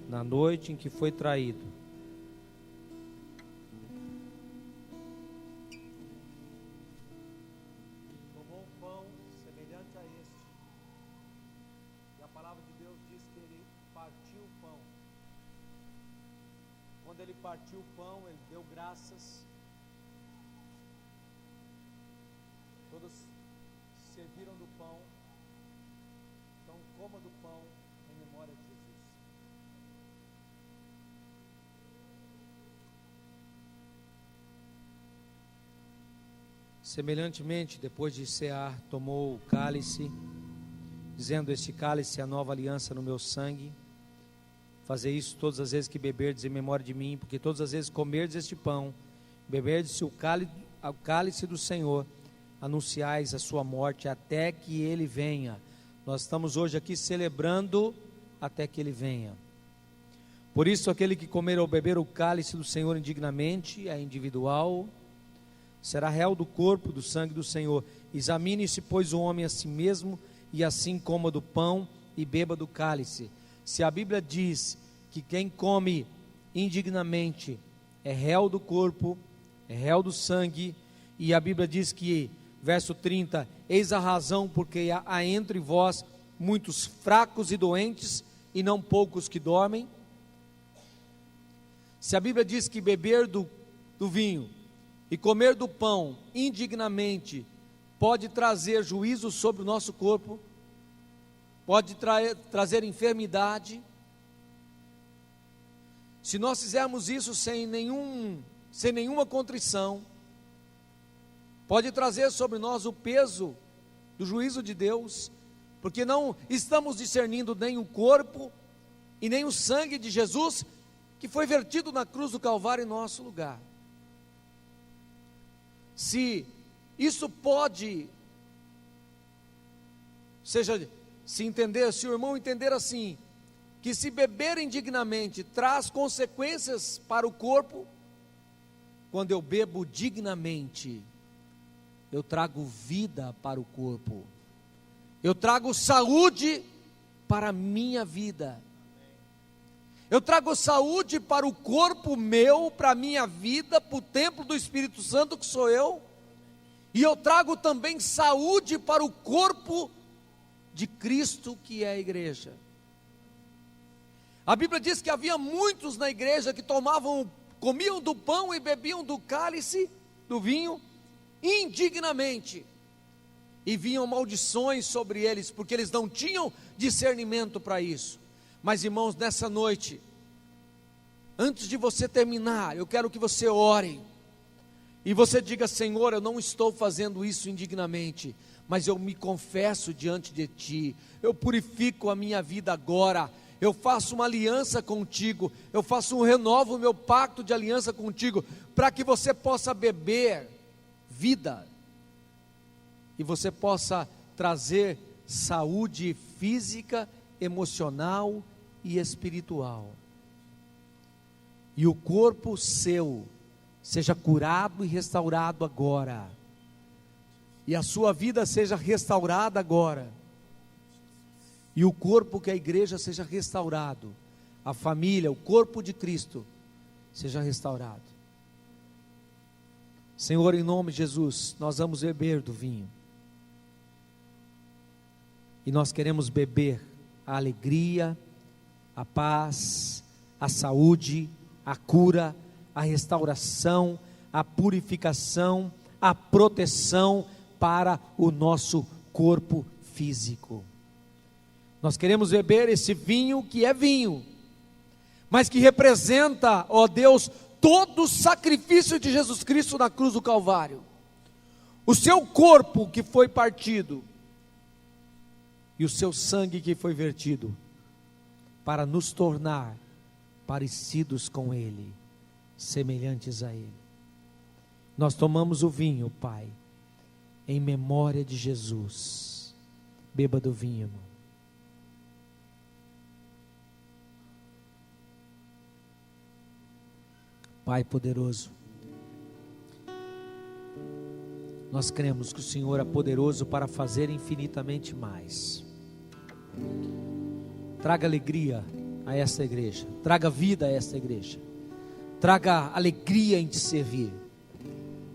na noite em que foi traído, tomou um pão semelhante a este, e a palavra de Deus diz que ele partiu o pão. Quando ele partiu o pão, ele deu graças. Todos serviram do pão. Então coma do pão em memória de Jesus. Semelhantemente, depois de cear, tomou o cálice, dizendo: este cálice é a nova aliança no meu sangue. Fazer isso todas as vezes que beberdes em memória de mim, porque todas as vezes que comerdes este pão, beberdes o cálice do Senhor, anunciais a sua morte até que ele venha. Nós estamos hoje aqui celebrando até que ele venha. Por isso, aquele que comer ou beber o cálice do Senhor indignamente, é individual, será réu do corpo, do sangue do Senhor. Examine-se, pois, o homem a si mesmo, e assim coma do pão e beba do cálice. Se a Bíblia diz que quem come indignamente é réu do corpo, é réu do sangue, e a Bíblia diz que, verso 30, eis a razão porque há entre vós muitos fracos e doentes, e não poucos que dormem. Se a Bíblia diz que beber do vinho e comer do pão indignamente pode trazer juízo sobre o nosso corpo, pode trazer enfermidade, Se nós fizermos isso sem nenhuma contrição, pode trazer sobre nós o peso do juízo de Deus, porque não estamos discernindo nem o corpo e nem o sangue de Jesus, que foi vertido na cruz do Calvário em nosso lugar. Se isso pode, se o irmão entender assim, que se beber indignamente traz consequências para o corpo, quando eu bebo dignamente, eu trago vida para o corpo, eu trago saúde para a minha vida, eu trago saúde para o corpo meu, para a minha vida, para o templo do Espírito Santo que sou eu, e eu trago também saúde para o corpo de Cristo que é a igreja. A Bíblia diz que havia muitos na igreja que comiam do pão e bebiam do cálice, do vinho, indignamente, e vinham maldições sobre eles, porque eles não tinham discernimento para isso. Mas irmãos, nessa noite, antes de você terminar, eu quero que você ore, e você diga: Senhor, eu não estou fazendo isso indignamente, mas eu me confesso diante de Ti, eu purifico a minha vida agora, eu faço uma aliança contigo, eu renovo o meu pacto de aliança contigo, para que você possa beber vida, e você possa trazer saúde física, emocional e espiritual, e o corpo seu seja curado e restaurado agora, e a sua vida seja restaurada agora, e o corpo que a igreja seja restaurado, a família, o corpo de Cristo seja restaurado. Senhor, em nome de Jesus, nós vamos beber do vinho, e nós queremos beber a alegria, a paz, a saúde, a cura, a restauração, a purificação, a proteção para o nosso corpo físico. Nós queremos beber esse vinho que é vinho, mas que representa, ó Deus, todo o sacrifício de Jesus Cristo na cruz do Calvário, o seu corpo que foi partido, e o seu sangue que foi vertido, para nos tornar parecidos com Ele, semelhantes a Ele. Nós tomamos o vinho, Pai, em memória de Jesus. Beba do vinho, irmão. Pai poderoso, nós cremos que o Senhor é poderoso para fazer infinitamente mais. Traga alegria a esta igreja, traga vida a esta igreja, traga alegria em te servir,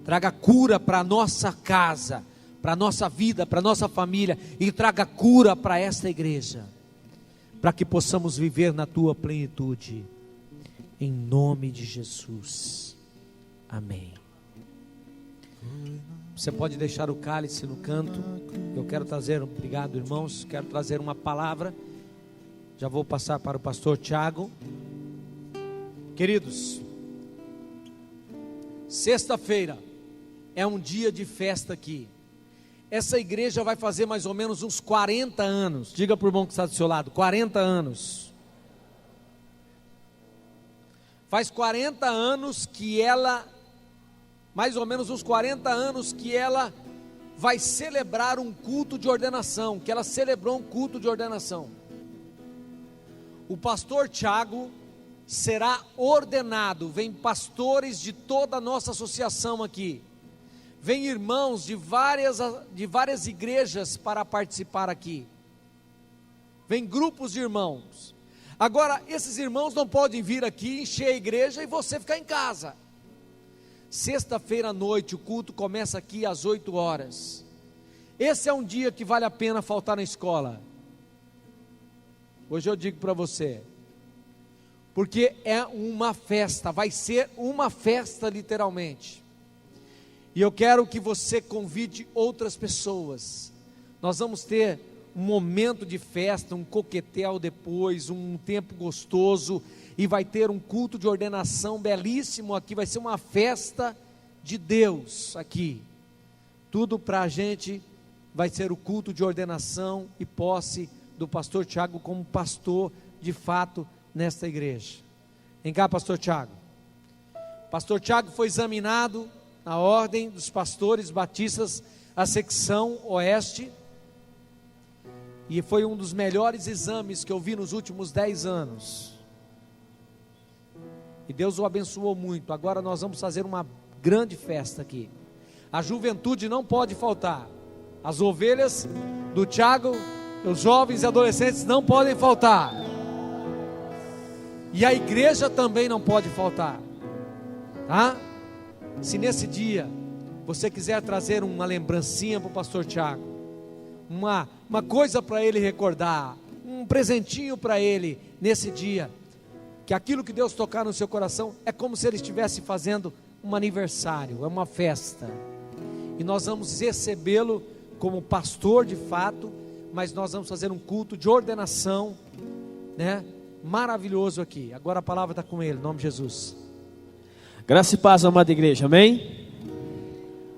traga cura para a nossa casa, para a nossa vida, para a nossa família, e traga cura para esta igreja, para que possamos viver na tua plenitude, em nome de Jesus, amém. Você pode deixar o cálice no canto. Eu quero trazer, obrigado irmãos, quero trazer uma palavra. Já vou passar para o pastor Tiago. Queridos, sexta-feira é um dia de festa aqui. Essa igreja vai fazer mais ou menos uns 40 anos. Diga para o irmão que está do seu lado: 40 anos. Faz 40 anos que ela, mais ou menos uns 40 anos que ela vai celebrar um culto de ordenação, que ela celebrou um culto de ordenação. O pastor Tiago será ordenado. Vem pastores de toda a nossa associação aqui, vem irmãos de várias igrejas para participar aqui, vem grupos de irmãos. Agora, esses irmãos não podem vir aqui, encher a igreja e você ficar em casa. Sexta-feira à noite, o culto começa aqui às 8 horas. Esse é um dia que vale a pena faltar na escola. Hoje eu digo para você, porque é uma festa, vai ser uma festa literalmente. E eu quero que você convide outras pessoas. Nós vamos ter um momento de festa, um coquetel depois, um tempo gostoso. e vai ter um culto de ordenação belíssimo aqui, vai ser uma festa de Deus aqui. Tudo para a gente vai ser o culto de ordenação e posse do pastor Tiago como pastor de fato nesta igreja. Vem cá, pastor Tiago. Pastor Tiago foi examinado na ordem dos pastores batistas, a secção oeste, e foi um dos melhores exames que eu vi nos últimos 10 anos. E Deus o abençoou muito. Agora nós vamos fazer uma grande festa aqui. A juventude não pode faltar. As ovelhas do Tiago, os jovens e adolescentes não podem faltar. E a igreja também não pode faltar. Tá? Se nesse dia você quiser trazer uma lembrancinha para o pastor Tiago, uma coisa para ele recordar, um presentinho para ele nesse dia, que aquilo que Deus tocar no seu coração é como se ele estivesse fazendo um aniversário, é uma festa, e nós vamos recebê-lo como pastor de fato, mas nós vamos fazer um culto de ordenação, né? Maravilhoso aqui. Agora a palavra está com ele, em nome de Jesus. Graça e paz, amada igreja, amém?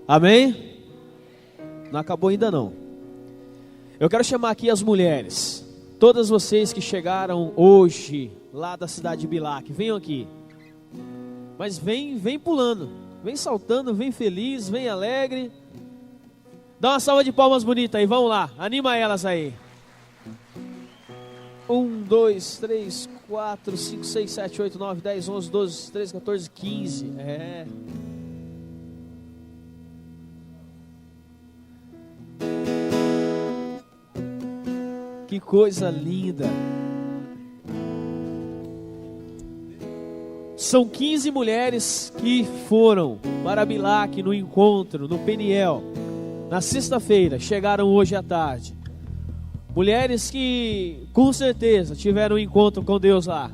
Amém? Não acabou ainda não. Eu quero chamar aqui as mulheres, todas vocês que chegaram hoje lá da cidade de Bilac, venham aqui. Mas vem pulando, vem saltando, vem feliz, vem alegre. Dá uma salva de palmas bonita aí, vamos lá, anima elas aí. 1, 2, 3, 4, 5, 6, 7, 8, 9, 10, 11, 12, 13, 14, 15. É. Que coisa linda. São 15 mulheres que foram para Bilac no encontro, no Peniel, na sexta-feira, chegaram hoje à tarde. Mulheres que com certeza tiveram um encontro com Deus lá,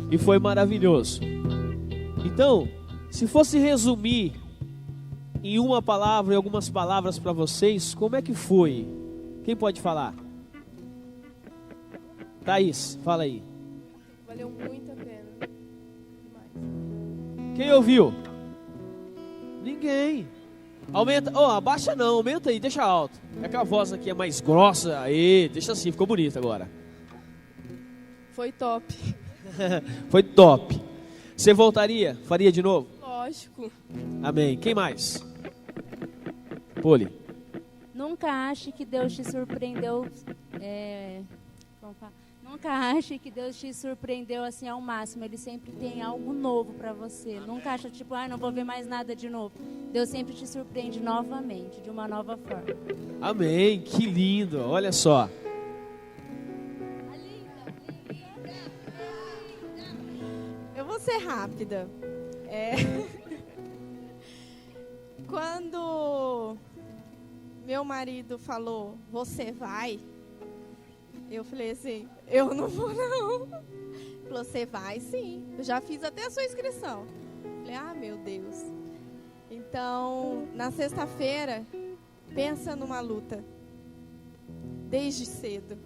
e foi maravilhoso. Então, se fosse resumir em uma palavra, em algumas palavras para vocês, como é que foi? Quem pode falar? Thaís, fala aí. Valeu muito a pena. Demais. Quem ouviu? Ninguém. Aumenta, abaixa não, aumenta aí, deixa alto. É que a voz aqui é mais grossa, aí, deixa assim, ficou bonito agora. Foi top. Foi top. Você voltaria? Faria de novo? Lógico. Amém. Quem mais? Poli. Nunca ache que Deus te surpreendeu. Nunca ache que Deus te surpreendeu assim ao máximo. Ele sempre tem algo novo para você. Nunca acha tipo, não vou ver mais nada de novo. Deus sempre te surpreende novamente, de uma nova forma. Amém. Que lindo. Olha só. Eu vou ser rápida. Quando meu marido falou, você vai? Eu falei assim, eu não vou não. Ele falou, você vai sim. Eu já fiz até a sua inscrição. Eu falei, meu Deus. Então, na sexta-feira, pensa numa luta. Desde cedo.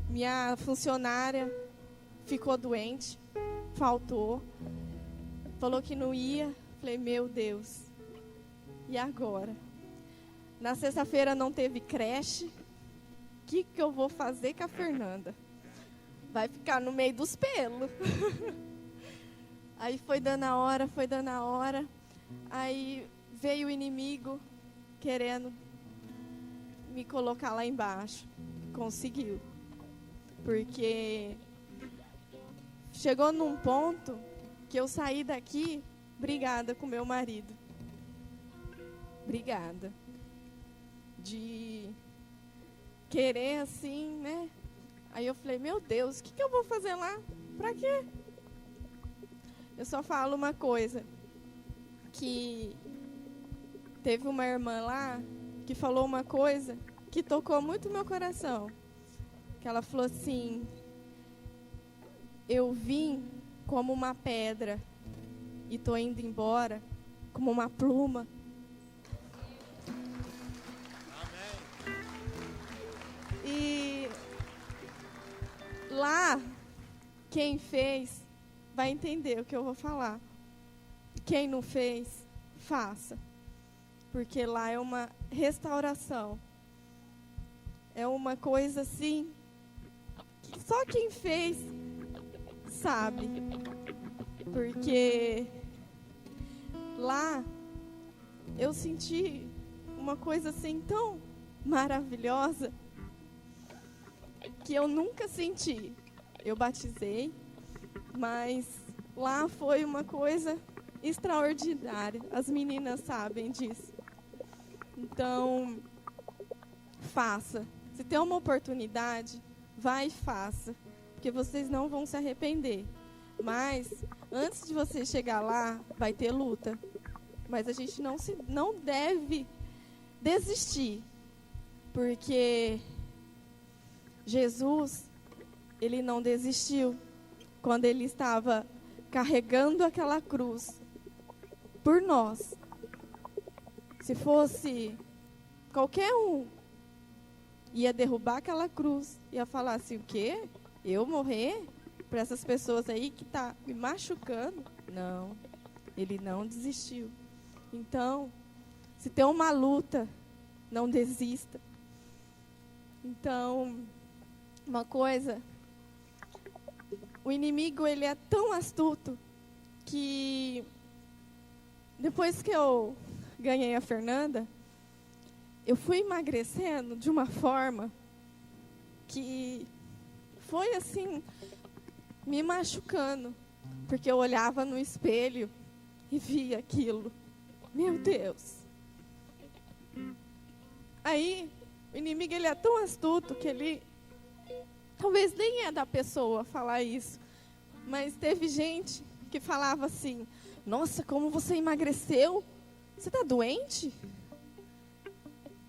Minha funcionária ficou doente, faltou, falou que não ia. Falei, meu Deus, e agora? Na sexta-feira não teve creche. O que eu vou fazer com a Fernanda? Vai ficar no meio dos pelos. Aí foi dando a hora. Aí veio o inimigo querendo me colocar lá embaixo. Conseguiu. Porque chegou num ponto que eu saí daqui brigada com meu marido. Brigada. De querer assim, né? Aí eu falei, meu Deus, o que eu vou fazer lá? Pra quê? Eu só falo uma coisa, que teve uma irmã lá que falou uma coisa que tocou muito meu coração. Que ela falou assim, eu vim como uma pedra e tô indo embora como uma pluma. quem fez vai entender o que eu vou falar. Quem não fez, faça. Porque lá é uma restauração. É uma coisa assim, que só quem fez sabe. Porque lá eu senti uma coisa assim tão maravilhosa que eu nunca senti. Eu batizei, mas lá foi uma coisa extraordinária. As meninas sabem disso. Então, faça. Se tem uma oportunidade, vai e faça. Porque vocês não vão se arrepender. Mas, antes de você chegar lá, vai ter luta. Mas a gente não deve desistir. Porque Jesus, ele não desistiu quando ele estava carregando aquela cruz por nós. Se fosse qualquer um, ia derrubar aquela cruz, ia falar assim, o quê? Eu morrer para essas pessoas aí que tá me machucando? Não, ele não desistiu. Então, se tem uma luta, não desista. Então, uma coisa, o inimigo, ele é tão astuto que depois que eu ganhei a Fernanda, eu fui emagrecendo de uma forma que foi assim, me machucando, porque eu olhava no espelho e via aquilo. Meu Deus. Aí, o inimigo, ele é tão astuto que ele, talvez nem é da pessoa falar isso, mas teve gente que falava assim, nossa, como você emagreceu, você está doente?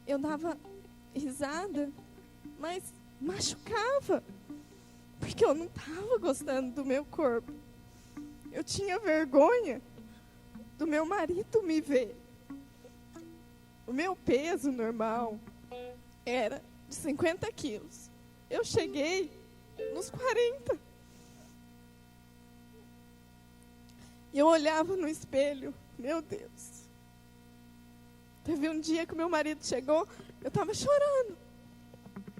Eu dava risada, mas machucava, porque eu não estava gostando do meu corpo. Eu tinha vergonha do meu marido me ver. O meu peso normal era de 50 quilos. Eu cheguei nos 40. E eu olhava no espelho, meu Deus. Teve um dia que o meu marido chegou, eu estava chorando.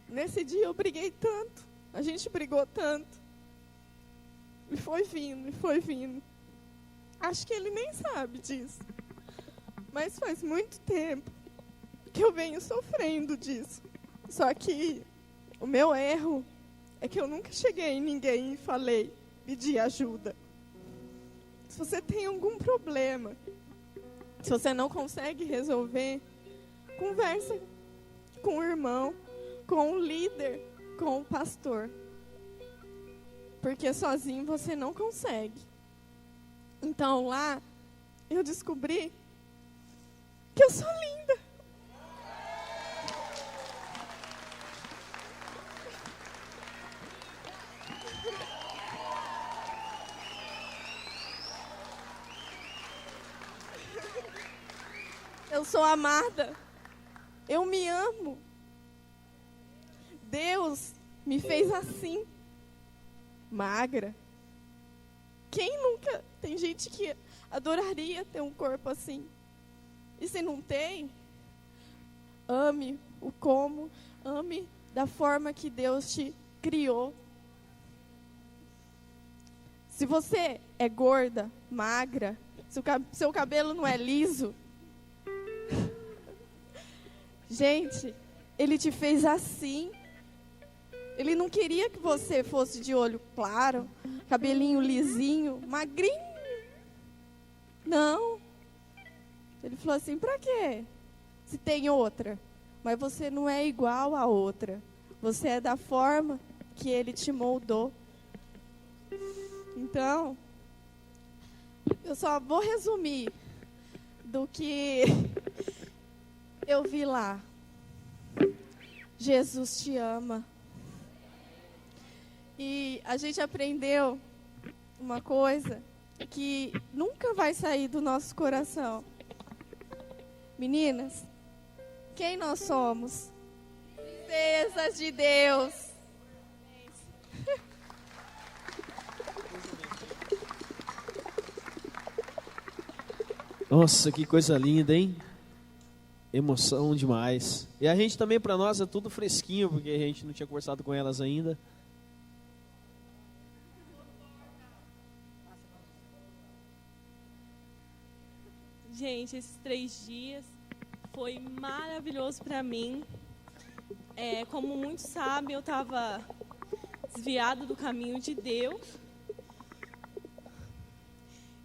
Nesse dia eu briguei tanto, a gente brigou tanto. E foi vindo, e foi vindo. Acho que ele nem sabe disso. Mas faz muito tempo que eu venho sofrendo disso. Só que o meu erro é que eu nunca cheguei em ninguém e falei, pedi ajuda. Se você tem algum problema, se você não consegue resolver, conversa com o irmão, com o líder, com o pastor. Porque sozinho você não consegue. Então lá, eu descobri que eu sou linda. Eu sou amada. Eu me amo. Deus me fez assim, magra. Quem nunca? Tem gente que adoraria ter um corpo assim. E se não tem, ame o como, ame da forma que Deus te criou. Se você é gorda, magra, se o seu cabelo não é liso, gente, Ele te fez assim. Ele não queria que você fosse de olho claro, cabelinho lisinho, magrinho. Não. Ele falou assim, pra quê? Se tem outra. Mas você não é igual a outra. Você é da forma que Ele te moldou. Então, eu só vou resumir do que eu vi lá. Jesus te ama. E a gente aprendeu uma coisa que nunca vai sair do nosso coração. Meninas, quem nós somos? Princesas de Deus. Nossa, que coisa linda, hein? Emoção demais. E a gente também, para nós, é tudo fresquinho, porque a gente não tinha conversado com elas ainda. Gente, esses 3 dias foi maravilhoso para mim. Como muitos sabem, eu estava desviada do caminho de Deus.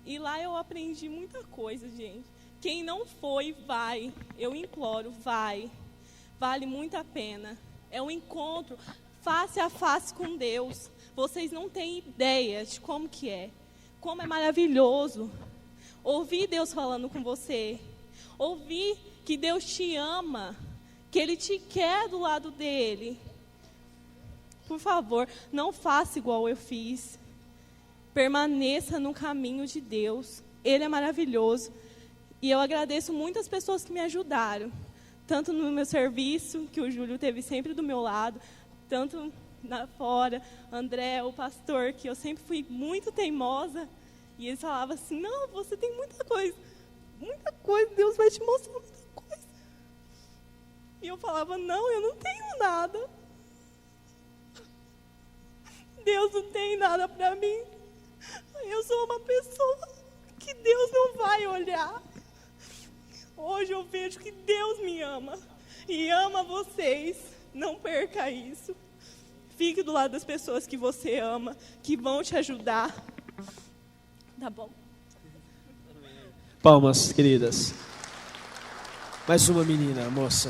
E lá eu aprendi muita coisa, gente. Quem não foi, vai. Eu imploro, vai. Vale muito a pena. É um encontro face a face com Deus. Vocês não têm ideia de como que é. Como é maravilhoso ouvir Deus falando com você. Ouvir que Deus te ama, que Ele te quer do lado dEle. Por favor, não faça igual eu fiz. Permaneça no caminho de Deus. Ele é maravilhoso. E eu agradeço muitas pessoas que me ajudaram. Tanto no meu serviço, que o Júlio teve sempre do meu lado, tanto lá fora, André, o pastor, que eu sempre fui muito teimosa. E eles falavam assim, não, você tem muita coisa, Deus vai te mostrar muita coisa. E eu falava, não, eu não tenho nada. Deus não tem nada para mim. Eu sou uma pessoa que Deus não vai olhar. Hoje eu vejo que Deus me ama e ama vocês. Não perca isso. Fique do lado das pessoas que você ama, que vão te ajudar. Tá bom? Palmas, queridas. Mais uma menina, moça.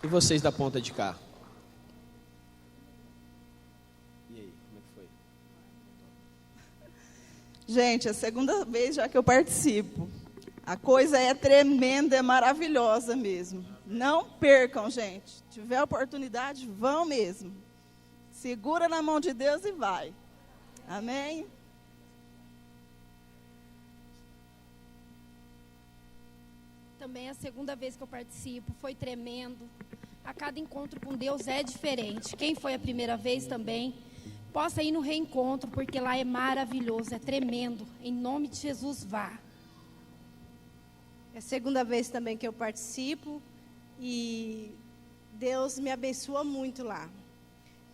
E vocês da ponta de cá? E aí, como é que foi? Gente, é a segunda vez já que eu participo. A coisa é tremenda, é maravilhosa mesmo. Não percam, gente. Se tiver oportunidade, vão mesmo. Segura na mão de Deus e vai. Amém? Também é a segunda vez que eu participo, foi tremendo. A cada encontro com Deus é diferente. Quem foi a primeira vez também, possa ir no reencontro, porque lá é maravilhoso, é tremendo. Em nome de Jesus, vá. É a segunda vez também que eu participo e Deus me abençoa muito lá.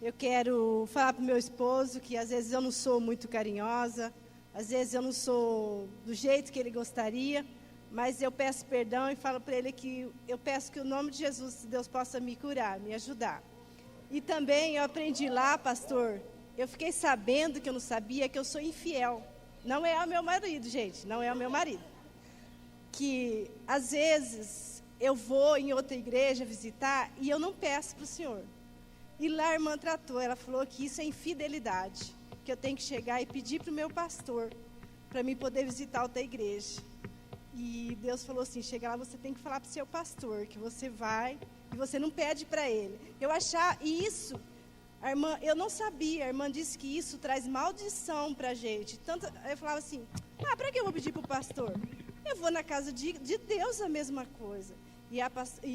Eu quero falar para o meu esposo que às vezes eu não sou muito carinhosa, às vezes eu não sou do jeito que ele gostaria, mas eu peço perdão e falo para ele que eu peço que o nome de Jesus, Deus possa me curar, me ajudar. E também eu aprendi lá, pastor, eu fiquei sabendo que eu não sabia que eu sou infiel. Não é o meu marido, gente, não é o meu marido. Que às vezes eu vou em outra igreja visitar e eu não peço para o Senhor. E lá a irmã tratou, ela falou que isso é infidelidade, que eu tenho que chegar e pedir para o meu pastor, para mim poder visitar outra igreja. E Deus falou assim, chega lá, você tem que falar para o seu pastor, que você vai e você não pede para ele. Eu achar isso, a irmã, eu não sabia, a irmã disse que isso traz maldição para a gente. Tanto, eu falava assim, para que eu vou pedir para o pastor? Eu vou na casa de Deus a mesma coisa. E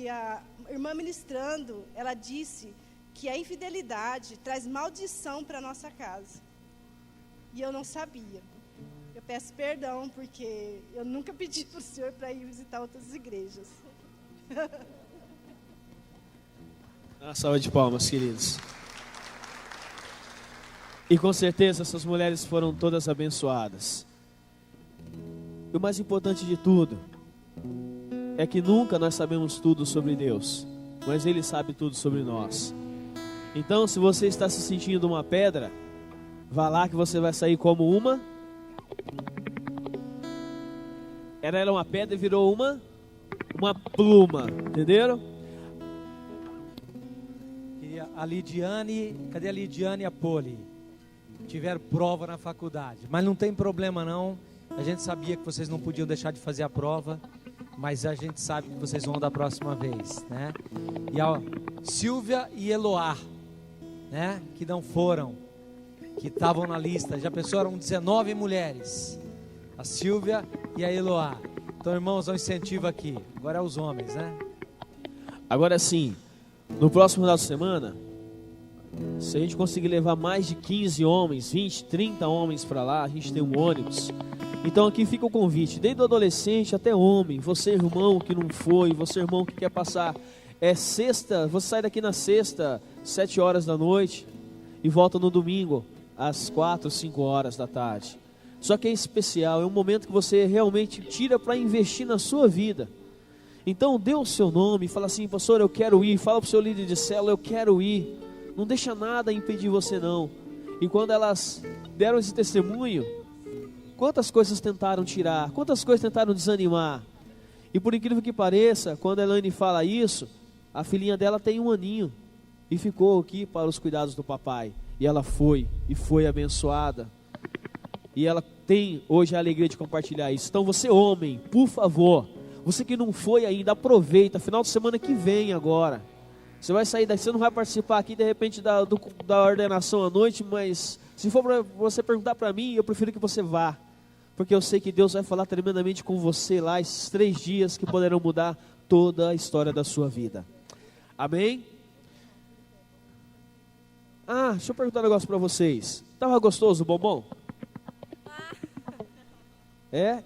a irmã ministrando, ela disse que a infidelidade traz maldição para a nossa casa. E eu não sabia. Eu peço perdão, porque eu nunca pedi para o Senhor para ir visitar outras igrejas. Uma salva de palmas, queridos. E com certeza essas mulheres foram todas abençoadas. E o mais importante de tudo é que nunca nós sabemos tudo sobre Deus, mas Ele sabe tudo sobre nós. Então, se você está se sentindo uma pedra, vá lá que você vai sair como uma. Era uma pedra e virou uma pluma, entenderam? A Lidiane, cadê a Lidiane e a Poli? Tiveram prova na faculdade, mas não tem problema não. A gente sabia que vocês não podiam deixar de fazer a prova, mas a gente sabe que vocês vão da próxima vez, né? E a Silvia e Eloá, né? Que não foram, que estavam na lista. Já pensou, eram 19 mulheres. A Silvia e a Eloá. Então, irmãos, um incentivo aqui. Agora é os homens, né? Agora sim, no próximo final de semana, se a gente conseguir levar mais de 15 homens, 20, 30 homens para lá, a gente tem um ônibus. Então aqui fica o convite, desde o adolescente até homem, você irmão que não foi, você irmão que quer passar, sexta, você sai daqui na sexta, 7 horas da noite, e volta no domingo, às 4, 5 horas da tarde. Só que é especial, é um momento que você realmente tira para investir na sua vida. Então dê o seu nome, fala assim: pastor, eu quero ir. Fala para o seu líder de célula: eu quero ir. Não deixa nada impedir você não. E quando elas deram esse testemunho, quantas coisas tentaram tirar, quantas coisas tentaram desanimar. E por incrível que pareça, quando a Elaine fala isso, a filhinha dela tem 1 aninho e ficou aqui para os cuidados do papai. E ela foi, e foi abençoada. E ela tem hoje a alegria de compartilhar isso. Então você homem, por favor, você que não foi ainda, aproveita, final de semana que vem agora. Você vai sair daqui, você não vai participar aqui de repente da ordenação à noite, mas se for para você perguntar para mim, eu prefiro que você vá. Porque eu sei que Deus vai falar tremendamente com você lá, esses 3 dias que poderão mudar toda a história da sua vida. Amém? Deixa eu perguntar um negócio para vocês. Tava gostoso o bombom?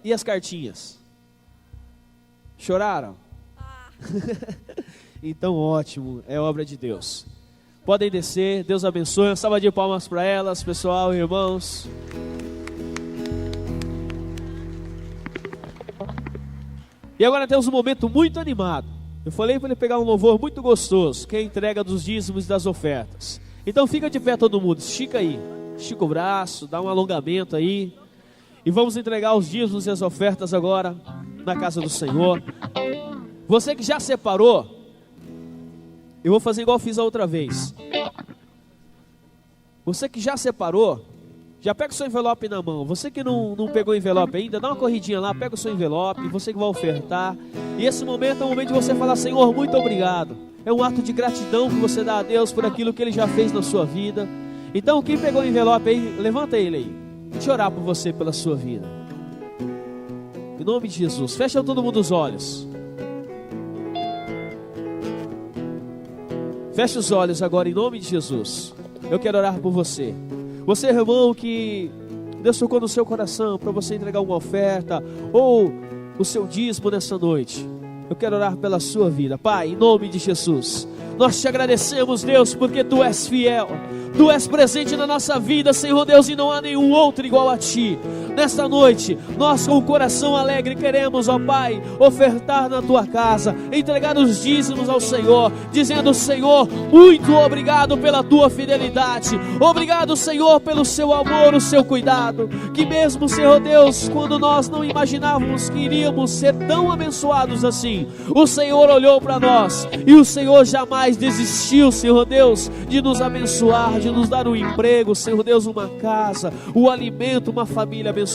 E as cartinhas? Choraram? Então ótimo, é obra de Deus. Podem descer, Deus abençoe. Uma salva de palmas para elas, pessoal, irmãos. E agora temos um momento muito animado. Eu falei para ele pegar um louvor muito gostoso, que é a entrega dos dízimos e das ofertas. Então fica de pé todo mundo, estica aí, estica o braço, dá um alongamento aí. E vamos entregar os dízimos e as ofertas agora na casa do Senhor. Você que já separou, eu vou fazer igual eu fiz a outra vez. Você que já separou, já pega o seu envelope na mão. Você que não pegou o envelope ainda, dá uma corridinha lá, pega o seu envelope. Você que vai ofertar. E esse momento é o momento de você falar: Senhor, muito obrigado. É um ato de gratidão que você dá a Deus por aquilo que Ele já fez na sua vida. Então quem pegou o envelope aí, levanta ele aí. Deixa eu orar por você, pela sua vida. Em nome de Jesus, fecha todo mundo os olhos. Feche os olhos agora em nome de Jesus. Eu quero orar por você. Você, irmão, que Deus tocou no seu coração para você entregar uma oferta ou o seu dízimo nessa noite. Eu quero orar pela sua vida. Pai, em nome de Jesus, nós te agradecemos, Deus, porque Tu és fiel. Tu és presente na nossa vida, Senhor Deus, e não há nenhum outro igual a Ti. Nesta noite, nós com o coração alegre queremos, ó Pai, ofertar na Tua casa, entregar os dízimos ao Senhor, dizendo: Senhor, muito obrigado pela Tua fidelidade, obrigado, Senhor, pelo Seu amor, o Seu cuidado, que mesmo, Senhor Deus, quando nós não imaginávamos que iríamos ser tão abençoados assim, o Senhor olhou para nós, e o Senhor jamais desistiu, Senhor Deus, de nos abençoar, de nos dar um emprego, Senhor Deus, uma casa, o alimento, uma família abençoada.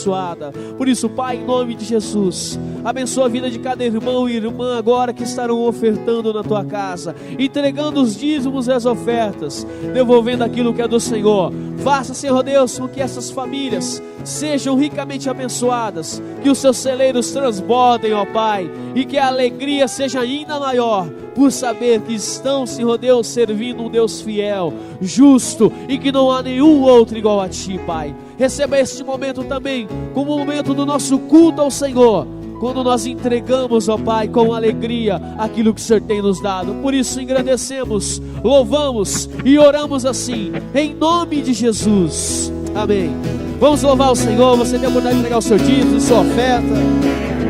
Por isso, Pai, em nome de Jesus, abençoa a vida de cada irmão e irmã agora que estarão ofertando na Tua casa, entregando os dízimos e as ofertas, devolvendo aquilo que é do Senhor. Faça, Senhor Deus, com que essas famílias sejam ricamente abençoadas, que os seus celeiros transbordem, ó Pai, e que a alegria seja ainda maior por saber que estão, Senhor Deus, servindo um Deus fiel, justo, e que não há nenhum outro igual a Ti, Pai. Receba este momento também como o momento do nosso culto ao Senhor, quando nós entregamos, ó Pai, com alegria aquilo que o Senhor tem nos dado. Por isso engrandecemos, louvamos e oramos assim, em nome de Jesus. Amém. Vamos louvar o Senhor. Você tem a oportunidade de entregar o seu dízimo, sua oferta.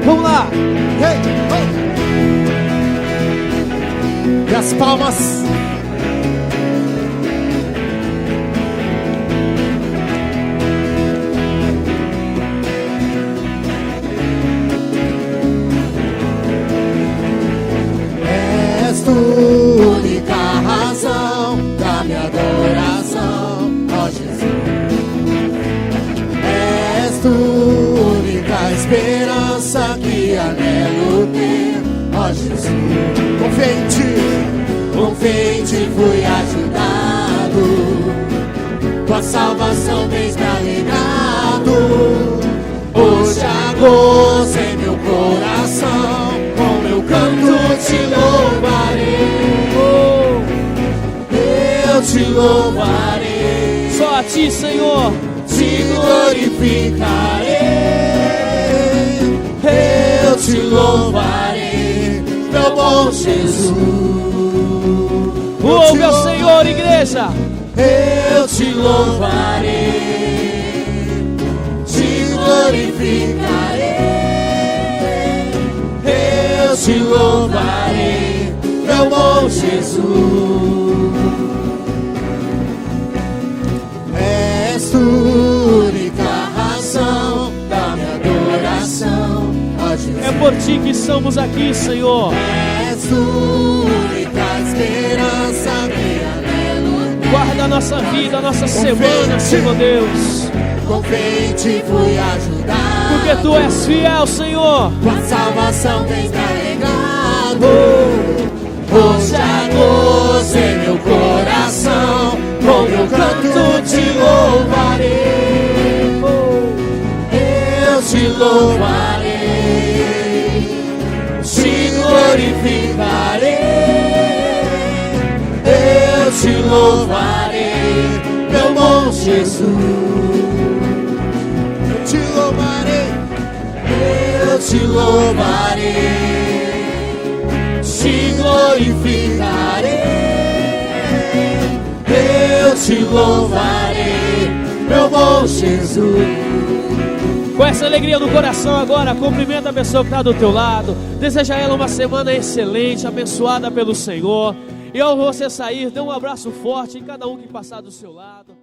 Vamos lá. E as palmas. És tu única razão da minha adoração, ó Jesus. És tu única esperança que anelo ter, ó Jesus. Com fé em Ti fui ajudado, Tua salvação tens me alegrado. Hoje há gozo em meu coração, com meu canto Te louvarei. Eu Te louvarei. Só a Ti, Senhor, Te glorificarei. te louvarei, meu bom Jesus. Ouve ao Senhor, igreja. Eu te louvarei, te glorificarei. Eu te louvarei, meu bom Jesus. És tu única razão da minha adoração, ó Jesus. É por ti que estamos aqui, Senhor. És tu única esperança, minha aleluia. Guarda a nossa vida, a nossa semana, Senhor Deus. Com fé te fui ajudar, Porque tu és fiel, Senhor. com a salvação tens carregado. Hoje a gozo em meu coração, com meu canto te louvarei. Eu te louvarei, te glorificarei. Eu te louvarei, meu bom Jesus. Eu te louvarei, eu te louvarei, te glorificarei. Eu te louvarei, meu bom Jesus. Com essa alegria no coração agora, cumprimenta a pessoa que está do teu lado. Deseja a ela uma semana excelente, abençoada pelo Senhor. E ao você sair, dê um abraço forte em cada um que passar do seu lado.